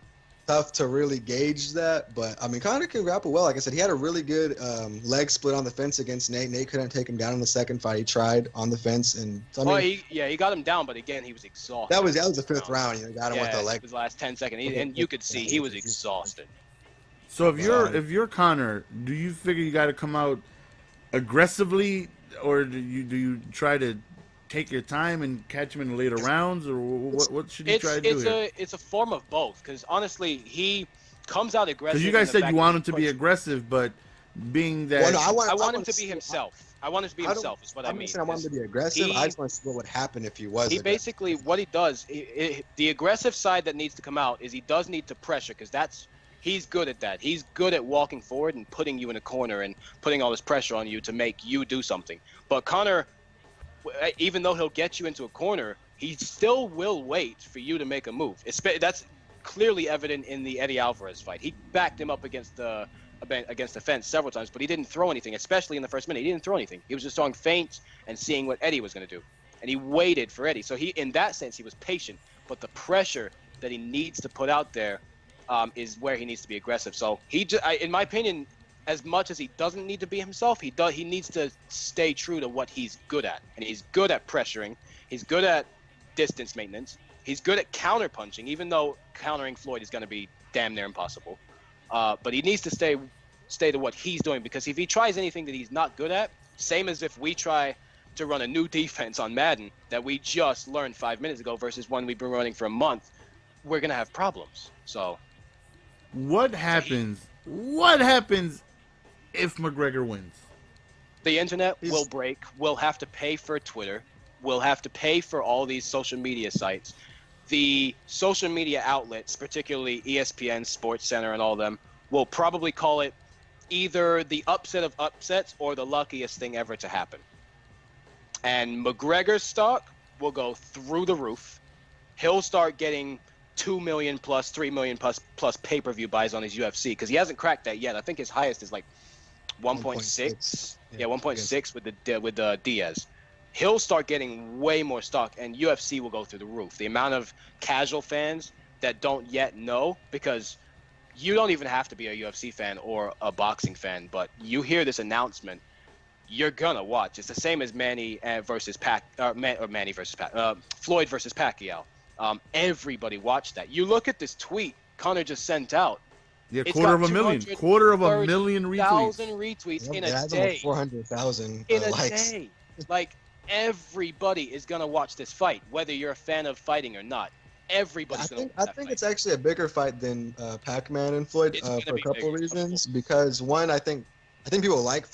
Tough to really gauge that, but I mean, Conor can grapple well. Like I said, he had a really good leg split on the fence against Nate. Nate couldn't take him down in the second fight. He tried on the fence, and so, I mean, he got him down, but again, he was exhausted. That was the fifth round. You got him with the leg. His last 10 seconds, and you could see he was exhausted. So if you're Conor, do you figure you got to come out aggressively, or do you try to take your time and catch him in the later rounds, or what should you try to do here? It's a form of both, because honestly, he comes out aggressive. Because you guys said you want him to be aggressive, but being that... Well, no, I want him to be himself. I want him to be himself, is what I mean. I want him to be aggressive. I just want to see what would happen if he was aggressive. Basically, what he does, the aggressive side that needs to come out is he does need to pressure, because he's good at that. He's good at walking forward and putting you in a corner and putting all this pressure on you to make you do something. But Conor, even though he'll get you into a corner, he still will wait for you to make a move. That's clearly evident in the Eddie Alvarez fight. He backed him up against the fence several times, but he didn't throw anything, especially in the first minute. He didn't throw anything. He was just throwing feints and seeing what Eddie was going to do. And he waited for Eddie. So in that sense, he was patient. But the pressure that he needs to put out there is where he needs to be aggressive. So in my opinion, as much as he doesn't need to be himself, he needs to stay true to what he's good at. And he's good at pressuring. He's good at distance maintenance. He's good at counterpunching, even though countering Floyd is going to be damn near impossible. But he needs to stay to what he's doing, because if he tries anything that he's not good at, same as if we try to run a new defense on Madden that we just learned 5 minutes ago versus one we've been running for a month, we're going to have problems. So what happens if McGregor wins? The internet will break. We'll have to pay for Twitter. We'll have to pay for all these social media sites. The social media outlets, particularly ESPN, SportsCenter, and all of them, will probably call it either the upset of upsets or the luckiest thing ever to happen. And McGregor's stock will go through the roof. He'll start getting 2 million plus, 3 million plus pay-per-view buys on his UFC, because he hasn't cracked that yet. I think his highest is like 1.6. Yeah, 1.6 with the Diaz. He'll start getting way more stock, and UFC will go through the roof. The amount of casual fans that don't yet know, because you don't even have to be a UFC fan or a boxing fan, but you hear this announcement, you're gonna watch. It's the same as Floyd versus Pacquiao. Everybody watched that. You look at this tweet Conor just sent out. Yeah, quarter of a million retweets. 1,000 retweets in a day. 400,000 in a likes. day. Like, everybody is gonna watch this fight, whether you're a fan of fighting or not. Everybody's gonna watch that I think fight. it's actually a bigger fight than Pac-Man and Floyd for a couple reasons. Because one, I think I think people like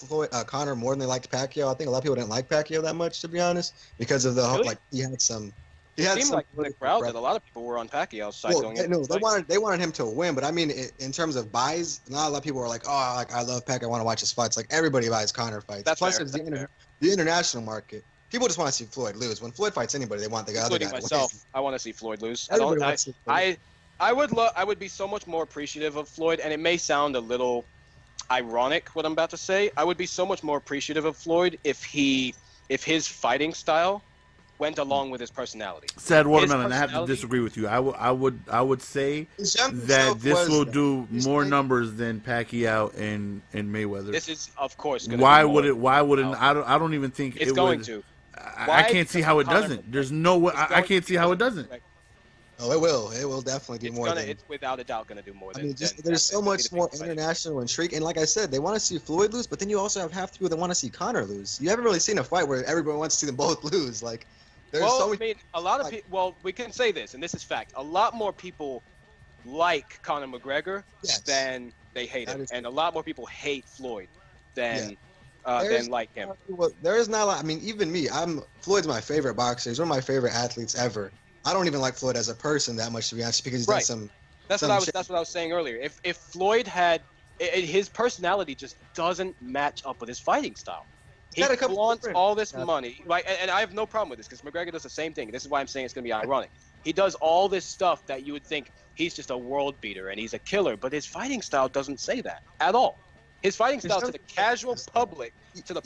Conor more than they liked Pacquiao. I think a lot of people didn't like Pacquiao that much, to be honest, because of the Really? like he had some. It seemed like in the crowd that a lot of people were on Pacquiao's side going into the fight. They wanted him to win, but I mean, in terms of buys, not a lot of people were like, "Oh, like I love Pacquiao, I want to watch his fights." Like everybody buys Conor fights. That's Plus, fair. it's That's fair. the international market. People just want to see Floyd lose. When Floyd fights anybody, they want the other guy Including to myself, win. I want to see Floyd lose. Everybody wants to see Floyd. I would be so much more appreciative of Floyd, and it may sound a little ironic what I'm about to say. I would be so much more appreciative of Floyd if his fighting style went along with his personality. Sad watermelon. I have to disagree with you. I would say that this will do more numbers than Pacquiao and Mayweather. This is of course going Why would it? Why wouldn't? I don't even think it's it going would. to. I can't see how it doesn't. There's no way. I can't see how it doesn't. Oh, it will. It will definitely do more. It's without a doubt going to do more. I mean, there's so much more international intrigue, and like I said, they want to see Floyd lose, but then you also have half the people that want to see Conor lose. You haven't really seen a fight where everybody wants to see them both lose. Like, there's so many. I mean, a lot of people. Well, we can say this, and this is fact. A lot more people like Conor McGregor than they hate him, and a lot more people hate Floyd than like him. Well, there is not a lot. I mean, even me. Floyd's my favorite boxer. He's one of my favorite athletes ever. I don't even like Floyd as a person that much, to be honest, because he's done some. That's what I was saying earlier. If Floyd had his personality just doesn't match up with his fighting style. He flaunts all this money, like, and I have no problem with this because McGregor does the same thing. This is why I'm saying it's going to be ironic. He does all this stuff that you would think he's just a world beater and he's a killer, but his fighting style doesn't say that at all. His fighting style to the casual public,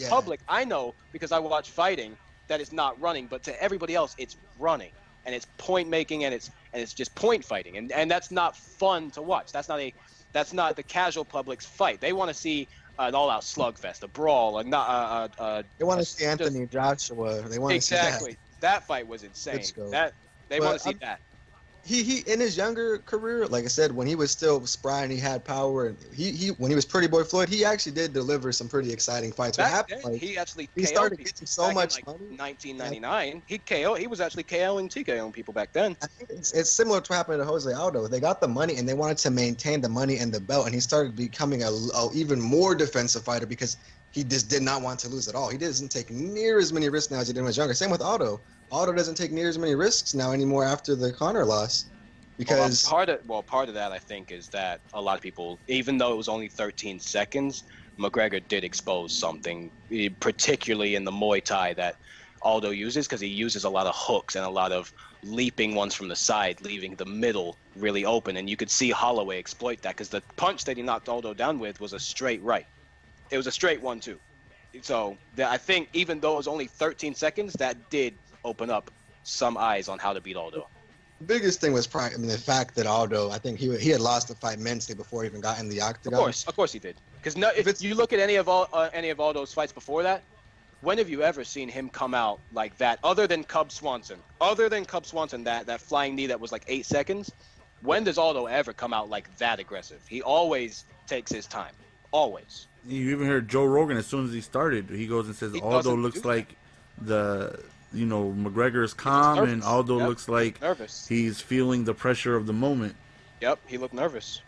public, I know because I watch fighting that it's not running, but to everybody else, it's running. And it's point making, and it's just point fighting, and that's not fun to watch. That's not the casual public's fight. They want to see an all-out slugfest, a brawl, they want to see Anthony Joshua. They want to see that fight was insane. They want to see that. He in his younger career, like I said, when he was still spry and he had power, and he when he was Pretty Boy Floyd, he actually did deliver some pretty exciting fights. He started getting so much money. 1999, he was actually KOing TKOing people back then. I think it's similar to what happened to Jose Aldo. They got the money and they wanted to maintain the money and the belt, and he started becoming a even more defensive fighter because he just did not want to lose at all. He doesn't take near as many risks now as he did when he was younger. Same with Aldo. Aldo doesn't take near as many risks now anymore after the Conor loss, because part of that I think is that a lot of people, even though it was only 13 seconds, McGregor did expose something, particularly in the Muay Thai that Aldo uses, because he uses a lot of hooks and a lot of leaping ones from the side, leaving the middle really open, and you could see Holloway exploit that because the punch that he knocked Aldo down with was a straight right. It was a straight 1-2. So I think even though it was only 13 seconds, that did open up some eyes on how to beat Aldo. The biggest thing was probably, the fact that Aldo, I think he had lost the fight mentally before he even got in the octagon. Of course he did. Because if you look at any of Aldo's fights before that, when have you ever seen him come out like that? Other than Cub Swanson, that flying knee that was like 8 seconds. When does Aldo ever come out like that aggressive? He always takes his time. Always. You even heard Joe Rogan as soon as he started. He goes and says Aldo looks like McGregor's calm, and Aldo looks like nervous. He's feeling the pressure of the moment. Yep, he looked nervous.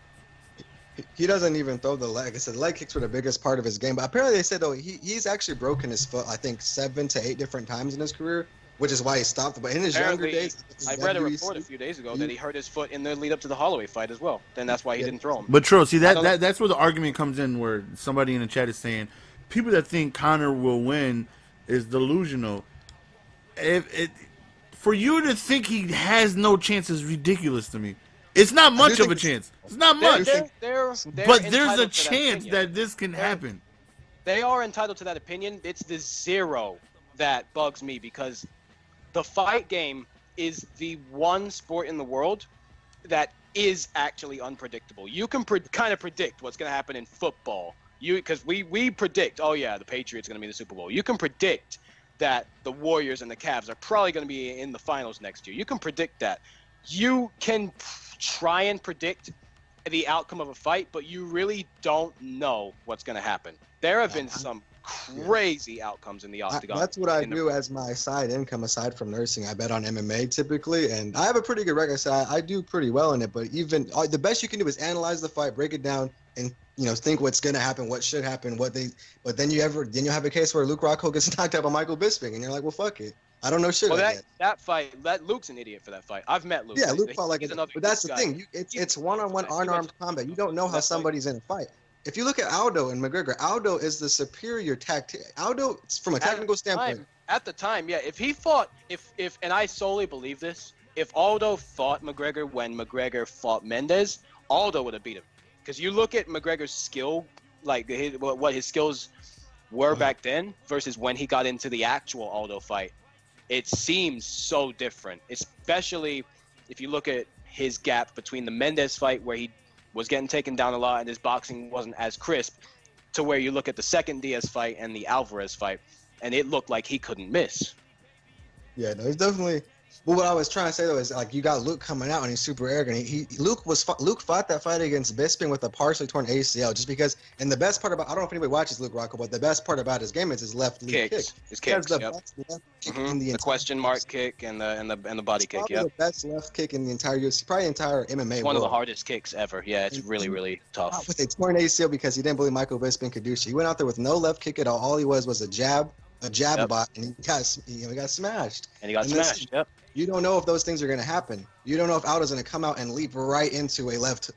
He doesn't even throw the leg. I said leg kicks were the biggest part of his game. But apparently they said, though, he's actually broken his foot, I think, 7 to 8 different times in his career, which is why he stopped. But in his younger days... I read a report a few days ago that he hurt his foot in the lead up to the Holloway fight as well. Then that's why he didn't throw him. But Tro, see, that's where the argument comes in, where somebody in the chat is saying, people that think Conor will win is delusional. For you to think he has no chance is ridiculous to me. It's not much of a chance. It's not much. But there's a chance that this can happen. They are entitled to that opinion. It's the zero that bugs me, because the fight game is the one sport in the world that is actually unpredictable. You can kind of predict what's going to happen in football. Because we predict, oh yeah, the Patriots are going to be in the Super Bowl. You can predict that the Warriors and the Cavs are probably going to be in the finals next year. You can predict that. You can try and predict the outcome of a fight, but you really don't know what's going to happen. There have been some crazy outcomes in the octagon. That's what I do as my side income aside from nursing. I bet on MMA typically, and I have a pretty good record. So I do pretty well in it. But even the best you can do is analyze the fight, break it down, and think what's gonna happen, what should happen, what they. But then you have a case where Luke Rockhold gets knocked out by Michael Bisping, and you're like, well, fuck it. I don't know shit. Well, that fight, Luke's an idiot for that fight. I've met Luke. Yeah, Luke fought like another. But that's the thing. It's one-on-one unarmed combat. You don't know how somebody's in a fight. If you look at Aldo and McGregor, Aldo is the superior tactic. Aldo, from a technical standpoint. At the time, yeah. If he fought, and I solely believe this, if Aldo fought McGregor when McGregor fought Mendes, Aldo would have beat him. Because you look at McGregor's skill, like what his skills were back then versus when he got into the actual Aldo fight. It seems so different, especially if you look at his gap between the Mendes fight where he was getting taken down a lot and his boxing wasn't as crisp to where you look at the second Diaz fight and the Alvarez fight and it looked like he couldn't miss. Yeah, no, he's definitely. But what I was trying to say though is like you got Luke coming out and he's super arrogant. Luke fought that fight against Bisping with a partially torn ACL just because. And the best part about I don't know if anybody watches Luke Rockhold, but the best part about his game is his left lead kick. His kicks. Yep. The question mark kick and the body kick. Yep. The best left kick in the entire UFC, probably entire MMA. It's one of the hardest kicks ever. Yeah, it's really tough. With a torn ACL because he didn't believe Michael Bisping could do shit. He went out there with no left kick at all. All he was a jab bot, and he got smashed. And he got smashed. Yep. You don't know if those things are going to happen. You don't know if Aldo's going to come out and leap right into a left,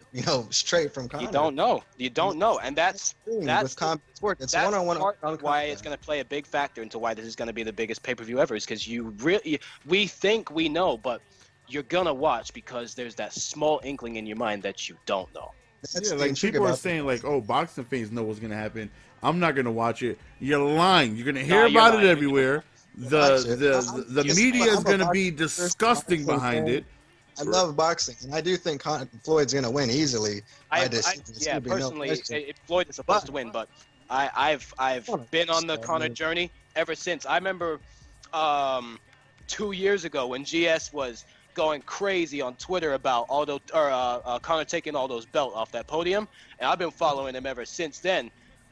straight from Conor. You don't know. And that's combat sport. It's one-on-one. Why it's going to play a big factor into why this is going to be the biggest pay-per-view ever is because we think we know, but you're going to watch because there's that small inkling in your mind that you don't know. Yeah, like people are saying like, oh, boxing fans know what's going to happen. I'm not going to watch it. You're lying. You're going to hear about it everywhere. The media is going to be disgusting behind it. I love boxing, and I do think Floyd's going to win easily. Personally, Floyd is supposed to win, but I've been on the Conor journey ever since. I remember 2 years ago when GS was going crazy on Twitter about Conor taking Aldo's belt off that podium, and I've been following him ever since then.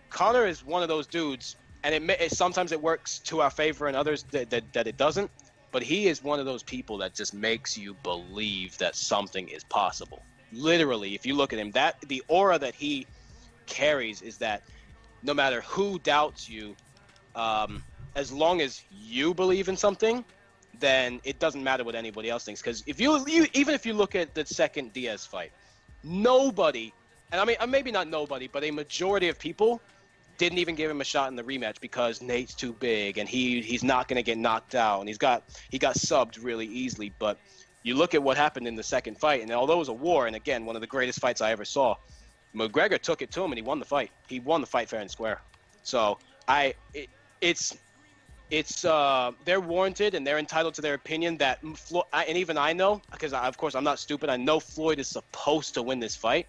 Conor is one of those dudes. And sometimes it works to our favor and others that it doesn't. But he is one of those people that just makes you believe that something is possible. Literally, if you look at him, the aura that he carries is that no matter who doubts you, as long as you believe in something, then it doesn't matter what anybody else thinks. Because even if you look at the second Diaz fight, nobody, and I mean maybe not nobody, but a majority of people didn't even give him a shot in the rematch because Nate's too big and he's not going to get knocked out and he got subbed really easily. But you look at what happened in the second fight, and although it was a war, and again one of the greatest fights I ever saw, McGregor took it to him and he won the fight. He won the fight fair and square. So they're warranted and they're entitled to their opinion. And even I know, because of course I'm not stupid. I know Floyd is supposed to win this fight.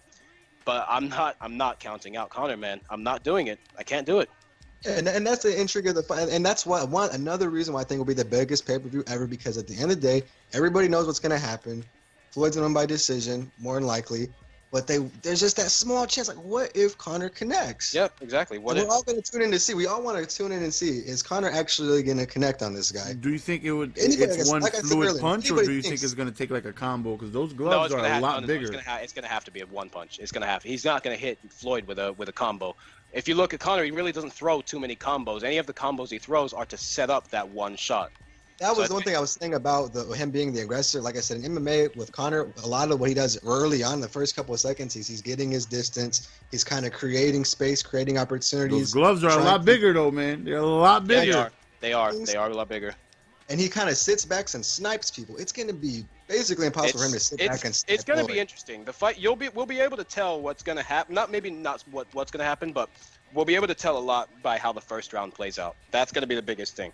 But I'm not counting out Conor, man. I'm not doing it. I can't do it. Yeah, and that's the intrigue of the fight. And that's another reason why I think will be the biggest pay-per-view ever, because at the end of the day, everybody knows what's going to happen. Floyd's going to win by decision, more than likely. But there's just that small chance, like, what if Conor connects? Yep, exactly. We're all going to tune in to see. We all want to tune in and see, is Conor actually going to connect on this guy? Do you think it's one fluid punch, or do you think it's going to take like a combo? Because those gloves are a lot bigger. It's going to have to be a one punch. It's going to have. He's not going to hit Floyd with a combo. If you look at Conor, he really doesn't throw too many combos. Any of the combos he throws are to set up that one shot. That was the one thing I was saying about him being the aggressor. Like I said, in MMA with Conor, a lot of what he does early on, the first couple of seconds, he's getting his distance. He's kind of creating space, creating opportunities. Those gloves are a lot bigger, though, man. They're a lot bigger. Yeah, they are a lot bigger. And he kind of sits back and snipes people. It's going to be basically impossible for him to sit back and snipe. It's going to be interesting. The fight, we'll be able to tell what's going to happen. Not what's going to happen, but we'll be able to tell a lot by how the first round plays out. That's going to be the biggest thing.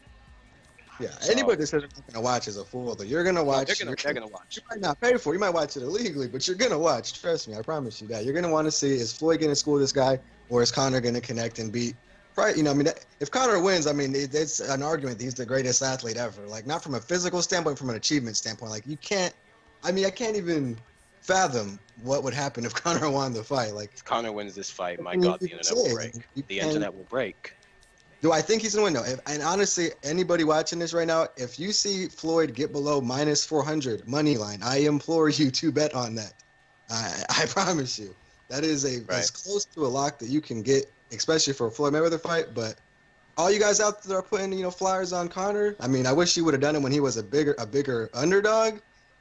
Yeah, anybody that says they're not going to watch is a fool. Though you're going to watch. They're going to watch. You might not pay for it. You might watch it illegally, but you're going to watch. Trust me, I promise you that. You're going to want to see, is Floyd going to school this guy, or is Conor going to connect and beat? Right, if Conor wins, it's an argument that he's the greatest athlete ever. Like, not from a physical standpoint, from an achievement standpoint. Like, you can't. I can't even fathom what would happen if Conor won the fight. Like, if Conor wins this fight, my God, the internet will break. The internet will break. Do I think he's gonna win? No. And honestly, anybody watching this right now, if you see Floyd get below -400 money line, I implore you to bet on that. I promise you, that is as close to a lock that you can get, especially for a Floyd Mayweather fight. But all you guys out there are putting flyers on Conor. I mean, I wish you would have done it when he was a bigger underdog.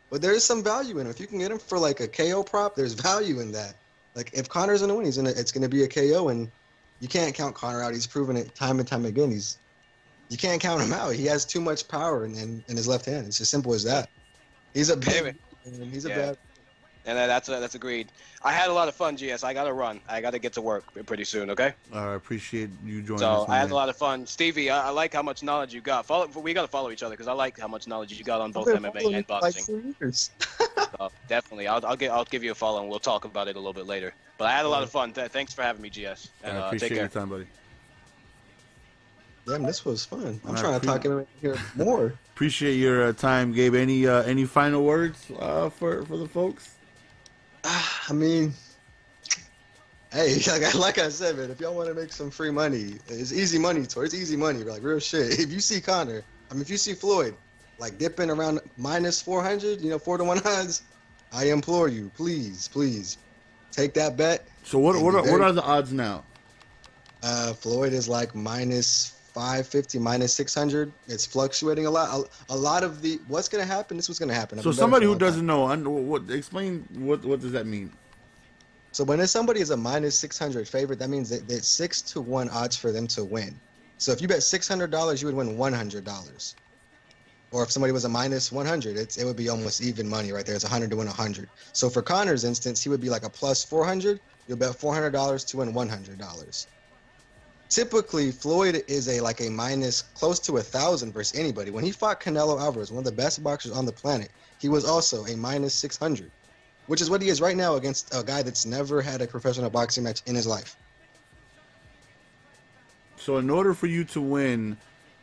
But there is some value in him. If you can get him for like a KO prop, there's value in that. Like if Conor's gonna win, it's gonna be a KO, and you can't count Conor out. He's proven it time and time again. You can't count him out. He has too much power in his left hand. It's as simple as that. He's a big. He's a bad. And that's agreed. I had a lot of fun, GS. I gotta run. I gotta get to work pretty soon. Okay. I appreciate you joining so us. I had a lot of fun, Stevie. I like how much knowledge you got. We gotta follow each other because I like how much knowledge you got on both MMA and boxing. Like so definitely, I'll give you a follow and we'll talk about it a little bit later. But I had a lot of fun. Thanks for having me, GS. And, I appreciate your time, buddy. Damn, this was fun. I'm trying to talk in here more. Appreciate your time, Gabe. Any final words for the folks? I mean, hey, like I said, man, if y'all want to make some free money, it's easy money, Tor. It's easy money, like real shit. If you see Conor, if you see Floyd, like dipping around -400, 4-1 odds, I implore you, please, take that bet. So what are the odds now? Floyd is like -550, -600. It's fluctuating a lot. A lot of what's gonna happen? This was gonna happen. So somebody who doesn't know, explain what does that mean? So when somebody is a -600 favorite, that means that it's 6-1 odds for them to win. So if you bet $600, you would win $100. Or if somebody was a -100, it would be almost even money right there. It's 100 to win 100. So for Conor's instance, he would be like a +400. You'll bet $400 to win $100. Typically, Floyd is a minus close to 1,000 versus anybody. When he fought Canelo Alvarez, one of the best boxers on the planet, he was also a -600, which is what he is right now against a guy that's never had a professional boxing match in his life. So in order for you to win,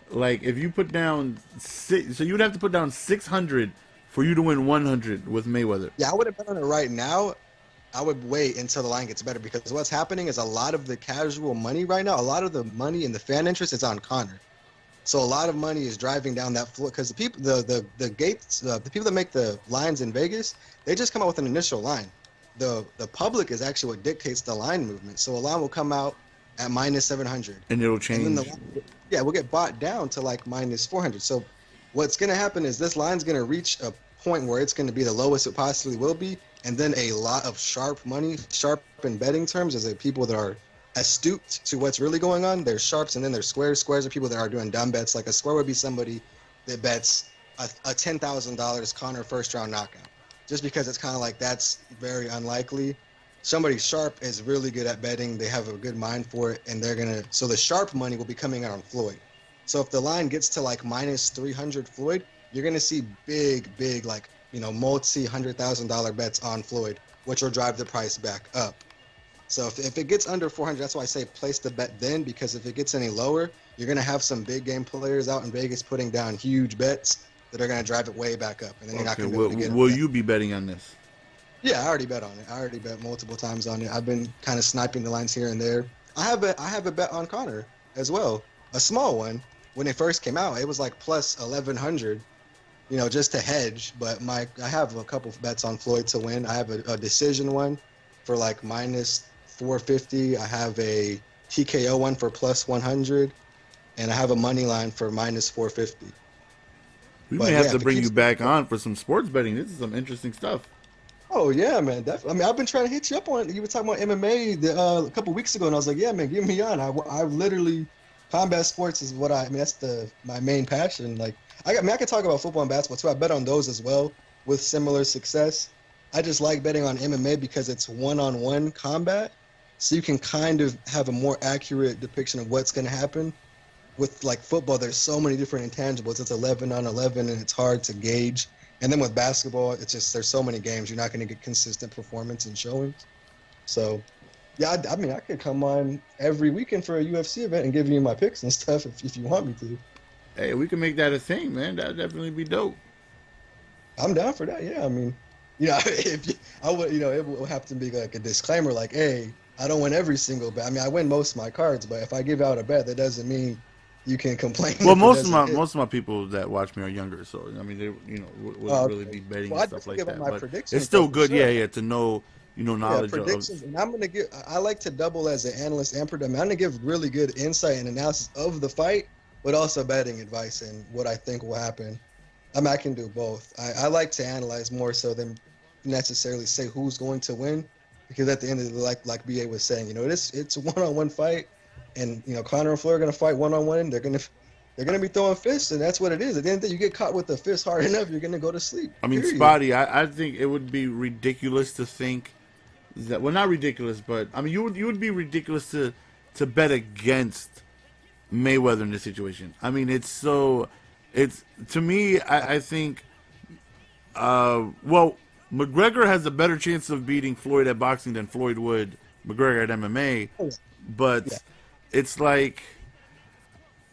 like if you put down so you'd have to put down 600 for you to win 100 with Mayweather. Yeah, I would have bet on it right now. I would wait until the line gets better because what's happening is a lot of the casual money right now, a lot of the money in the fan interest is on Conor. So a lot of money is driving down that floor because the people, the people that make the lines in Vegas, they just come out with an initial line. The public is actually what dictates the line movement. So a line will come out at -700, and it'll change. And then we'll get bought down to like -400. So what's going to happen is this line's going to reach a point where it's going to be the lowest it possibly will be. And then a lot of sharp money, sharp in betting terms, is people that are astute to what's really going on. There's sharps, and then there's squares. Squares are people that are doing dumb bets. Like a square would be somebody that bets a $10,000 Conor first round knockout, just because it's kind of like that's very unlikely. Somebody sharp is really good at betting. They have a good mind for it, and so the sharp money will be coming out on Floyd. So if the line gets to like -300 Floyd, you're gonna see big like, multi-$100,000 bets on Floyd, which will drive the price back up. So if it gets under 400, that's why I say place the bet then, because if it gets any lower, you're going to have some big game players out in Vegas putting down huge bets that are going to drive it way back up. And then you're not going to be able to get it. Will you be betting on this? Yeah, I already bet on it. I already bet multiple times on it. I've been kind of sniping the lines here and there. I have a bet on Conor as well, a small one. When it first came out, it was like plus 1,100. Just to hedge, but I have a couple of bets on Floyd to win. I have a decision one for like -450. I have a TKO one for plus 100, and I have a money line for -450. We may have to bring you back on for some sports betting. This is some interesting stuff. Oh yeah, man. Definitely. I mean, I've been trying to hit you up on it. You were talking about MMA a couple weeks ago, and I was like, yeah, man, get me on. I literally combat sports is what that's my main passion. Like. I could talk about football and basketball too. I bet on those as well with similar success. I just like betting on MMA because it's one-on-one combat, so you can kind of have a more accurate depiction of what's going to happen. With like football, there's so many different intangibles. It's 11-on-11, and it's hard to gauge. And then with basketball, it's just there's so many games you're not going to get consistent performance and showings. So, yeah, I mean, I could come on every weekend for a UFC event and give you my picks and stuff if you want me to. Hey, we can make that a thing, man. That'd definitely be dope. I'm down for that. Yeah, I mean, it will have to be like a disclaimer, like, hey, I don't win every single bet. I mean, I win most of my cards, but if I give out a bet, that doesn't mean you can complain. Well, if it most of doesn't hit. my people that watch me are younger, so I mean, they would really be betting Well, I and stuff just like give up that. my But predictions, it's still though, for good, sure. yeah, to know knowledge of. Predictions, and I'm gonna give. I like to double as an analyst and I'm gonna give really good insight and analysis of the fight, but also betting advice and what I think will happen. I can do both. I like to analyze more so than necessarily say who's going to win, because at the end of the day, like BA was saying, it's a one-on-one fight, and Conor and Floyd are gonna fight one-on-one. They're gonna be throwing fists, and that's what it is. At the end of the day, you get caught with the fist hard enough, you're gonna go to sleep. I mean, period. Spotty, I think it would be ridiculous to think that. Well, not ridiculous, but I mean, you would be ridiculous to bet against Mayweather in this situation. I mean, to me, I think, well, McGregor has a better chance of beating Floyd at boxing than Floyd would McGregor at MMA, but Yeah. it's like,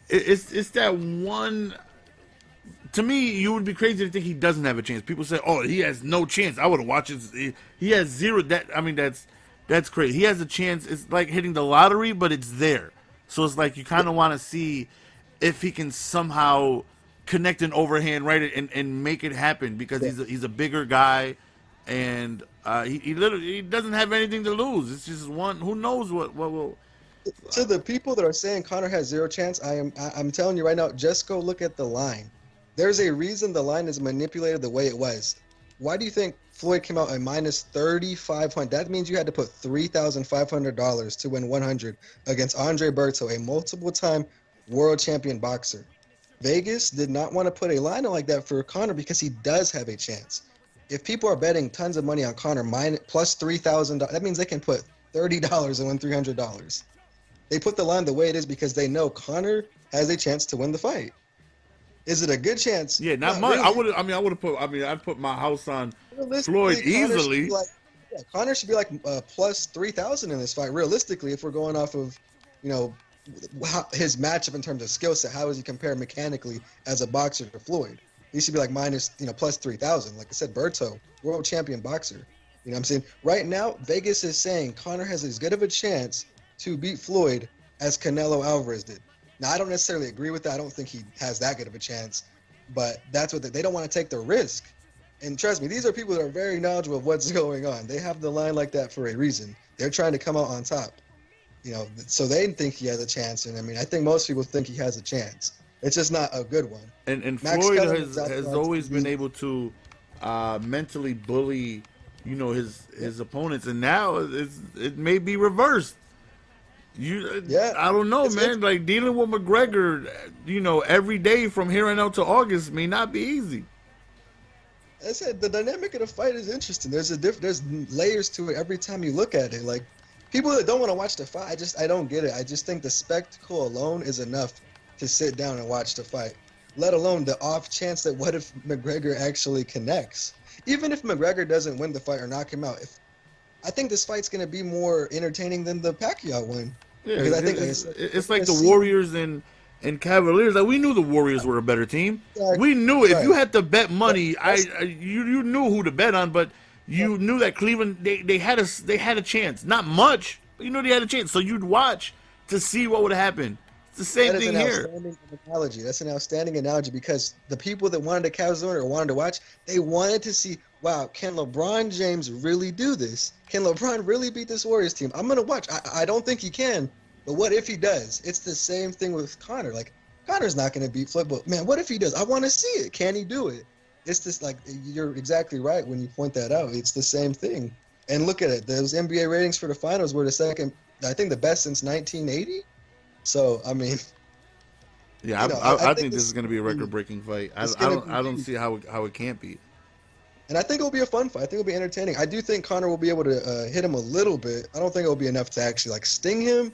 it's that one. To me, you would be crazy to think he doesn't have a chance. People say, "Oh, he has no chance." I would watch it. He has zero. That's crazy. He has a chance. It's like hitting the lottery, but it's there. So it's like you kind of want to see if he can somehow connect an overhand, right, and make it happen, because he's a bigger guy, and he literally doesn't have anything to lose. It's just one. Who knows what will. To the people that are saying Conor has zero chance, I'm telling you right now, just go look at the line. There's a reason the line is manipulated the way it was. Why do you think Floyd came out at minus 3,500? That means you had to put $3,500 to win 100 against Andre Berto, a multiple-time world champion boxer. Vegas did not want to put a line like that for Conor because he does have a chance. If people are betting tons of money on Conor plus $3,000, that means they can put $30 and win $300. They put the line the way it is because they know Conor has a chance to win the fight. Is it a good chance? Yeah, not much. Really. I'd put my house on Realistically, Floyd easily. Conor should be like plus 3,000 in this fight. Realistically, if we're going off of, his matchup in terms of skill set, how does he compare mechanically as a boxer to Floyd? He should be like plus 3,000. Like I said, Berto, world champion boxer. You know what I'm saying? Right now, Vegas is saying Conor has as good of a chance to beat Floyd as Canelo Alvarez did. Now, I don't necessarily agree with that. I don't think he has that good of a chance, but that's what they don't want to take the risk. And trust me, these are people that are very knowledgeable of what's going on. They have the line like that for a reason. They're trying to come out on top, so they think he has a chance. And I mean, I think most people think he has a chance. It's just not a good one. And Max Floyd Kellerman has always been able to mentally bully, his opponents, and now it may be reversed. I don't know, man. Like, dealing with McGregor, every day from here on out to August may not be easy. I said the dynamic of the fight is interesting. There's layers to it every time you look at it. Like, people that don't want to watch the fight, I don't get it. I just think the spectacle alone is enough to sit down and watch the fight. Let alone the off chance that what if McGregor actually connects? Even if McGregor doesn't win the fight or knock him out, I think this fight's going to be more entertaining than the Pacquiao one. Yeah, I think it's like the Warriors and Cavaliers. Like, we knew the Warriors were a better team. Exactly. We knew it. If you had to bet money, you knew who to bet on, but you knew that Cleveland they had a chance. Not much, but you knew they had a chance. So you'd watch to see what would happen. It's the same thing here. That's an outstanding analogy because the people that wanted to Cavs or wanted to watch, they wanted to see, wow, can LeBron James really do this? Can LeBron really beat this Warriors team? I'm going to watch. I don't think he can, but what if he does? It's the same thing with Conor. Like, Conor's not going to beat Floyd, but man, what if he does? I want to see it. Can he do it? It's just like, you're exactly right when you point that out. It's the same thing. And look at it. Those NBA ratings for the finals were I think the best since 1980. So, I mean, yeah, I think this is going to be a record-breaking fight. I don't see how it can't be. And I think it'll be a fun fight. I think it'll be entertaining. I do think Conor will be able to hit him a little bit. I don't think it'll be enough to actually like sting him,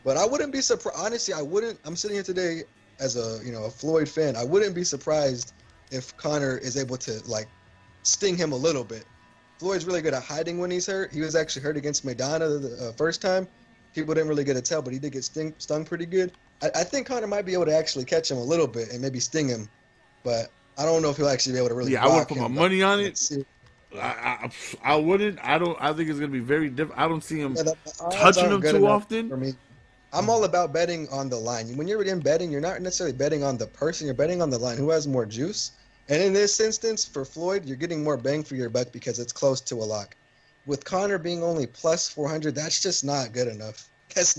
but I wouldn't be surprised. Honestly, I wouldn't. I'm sitting here today as a Floyd fan. I wouldn't be surprised if Conor is able to like sting him a little bit. Floyd's really good at hiding when he's hurt. He was actually hurt against Maidana the first time. People didn't really get a tell, but he did get stung pretty good. I think Conor might be able to actually catch him a little bit and maybe sting him, but I don't know if he'll actually be able to really. Yeah, I would put my money on it. I wouldn't. I think it's gonna be very different. I don't see him touching him too often. For me. I'm all about betting on the line. When you're in betting, you're not necessarily betting on the person. You're betting on the line. Who has more juice? And in this instance, for Floyd, you're getting more bang for your buck because it's close to a lock. With Conor being only plus 400, that's just not good enough. That's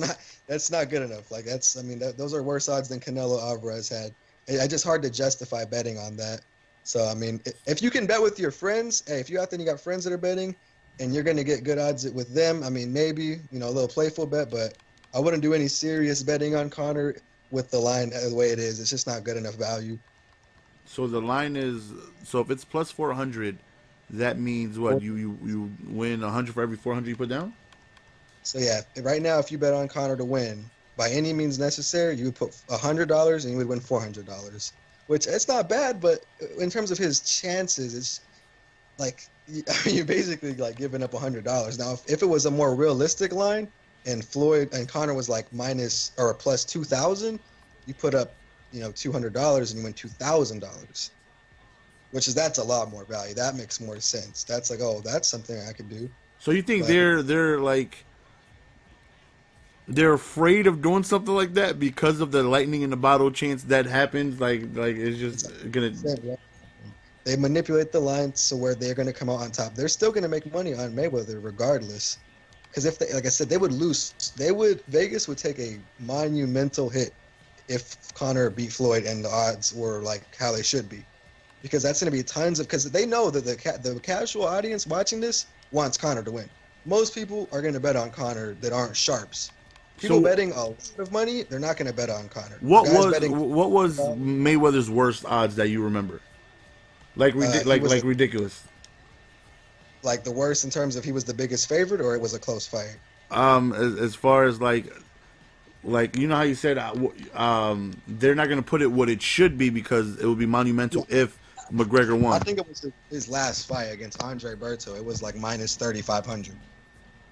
not good enough. Like those are worse odds than Canelo Alvarez had. It's just hard to justify betting on that. So I mean, if you can bet with your friends, hey, if you out there and you got friends that are betting, and you're gonna get good odds with them, I mean, maybe a little playful bet, but I wouldn't do any serious betting on Conor with the line the way it is. It's just not good enough value. So the line is, so if it's plus 400, that means what? You win 100 for every 400 you put down? So yeah, right now if you bet on Conor to win by any means necessary, you would put $100 and you would win $400, which it's not bad, but in terms of his chances, it's like you're basically like giving up $100. Now if it was a more realistic line and Floyd and Conor was like minus or plus 2,000, you put up $200 and you win $2,000, that's a lot more value. That makes more sense. That's like, oh, that's something I could do. So you think they're afraid of doing something like that because of the lightning in the bottle chance that happens? Like it's just gonna. They manipulate the line to where they're gonna come out on top. They're still gonna make money on Mayweather regardless, because if they, like I said, they would lose. Vegas would take a monumental hit if Conor beat Floyd and the odds were like how they should be, because that's gonna be tons of, because they know that the casual audience watching this wants Conor to win. Most people are gonna bet on Conor that aren't sharps. People betting a lot of money, they're not going to bet on Conor. What was Mayweather's worst odds that you remember? Like ridiculous. Like the worst in terms of he was the biggest favorite, or it was a close fight. As far as like you know how you said they're not going to put it what it should be because it would be monumental if McGregor won. I think it was his last fight against Andre Berto. It was like minus 3,500.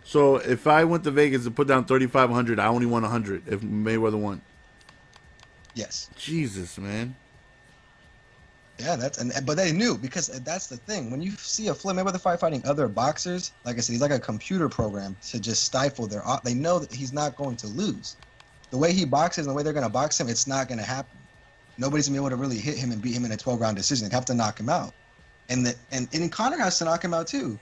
So if I went to Vegas and put down 3,500, I only won 100 if Mayweather won. Yes. Jesus, man. Yeah, but they knew, because that's the thing. When you see a Floyd Mayweather fighting other boxers, like I said, he's like a computer program to just stifle their. They know that he's not going to lose. The way he boxes and the way they're going to box him, it's not going to happen. Nobody's going to be able to really hit him and beat him in a 12-round decision. They have to knock him out, and Conor has to knock him out too.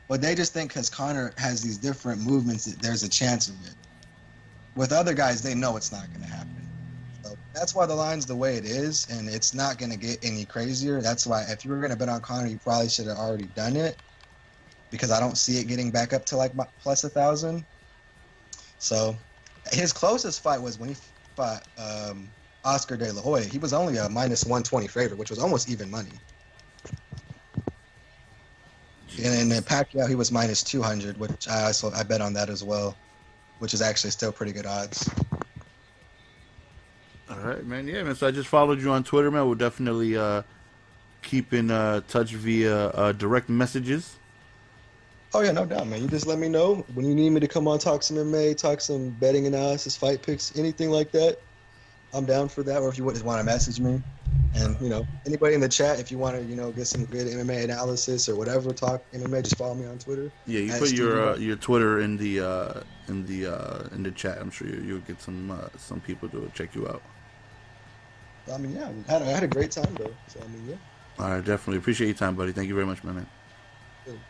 But they just think because Conor has these different movements that there's a chance of it. With other guys, they know it's not going to happen. So that's why the line's the way it is, and it's not going to get any crazier. That's why if you were going to bet on Conor, you probably should have already done it, because I don't see it getting back up to like plus 1,000. So his closest fight was when he fought Oscar De La Hoya. He was only a minus 120 favorite, which was almost even money. And then Pacquiao, he was minus 200, which I bet on that as well, which is actually still pretty good odds. All right, man. Yeah, man. So I just followed you on Twitter, man. We'll definitely keep in touch via direct messages. Oh, yeah, no doubt, man. You just let me know when you need me to come on, talk some MMA, talk some betting analysis, fight picks, anything like that. I'm down for that. Or if you just want to message me. And, anybody in the chat, if you want to, get some good MMA analysis or whatever, talk MMA, just follow me on Twitter. Yeah, you put your Twitter in the chat. I'm sure you'll get some people to check you out. I mean, yeah, I had a great time, though. So, I mean, yeah. All right, definitely. Appreciate your time, buddy. Thank you very much, my man. Good.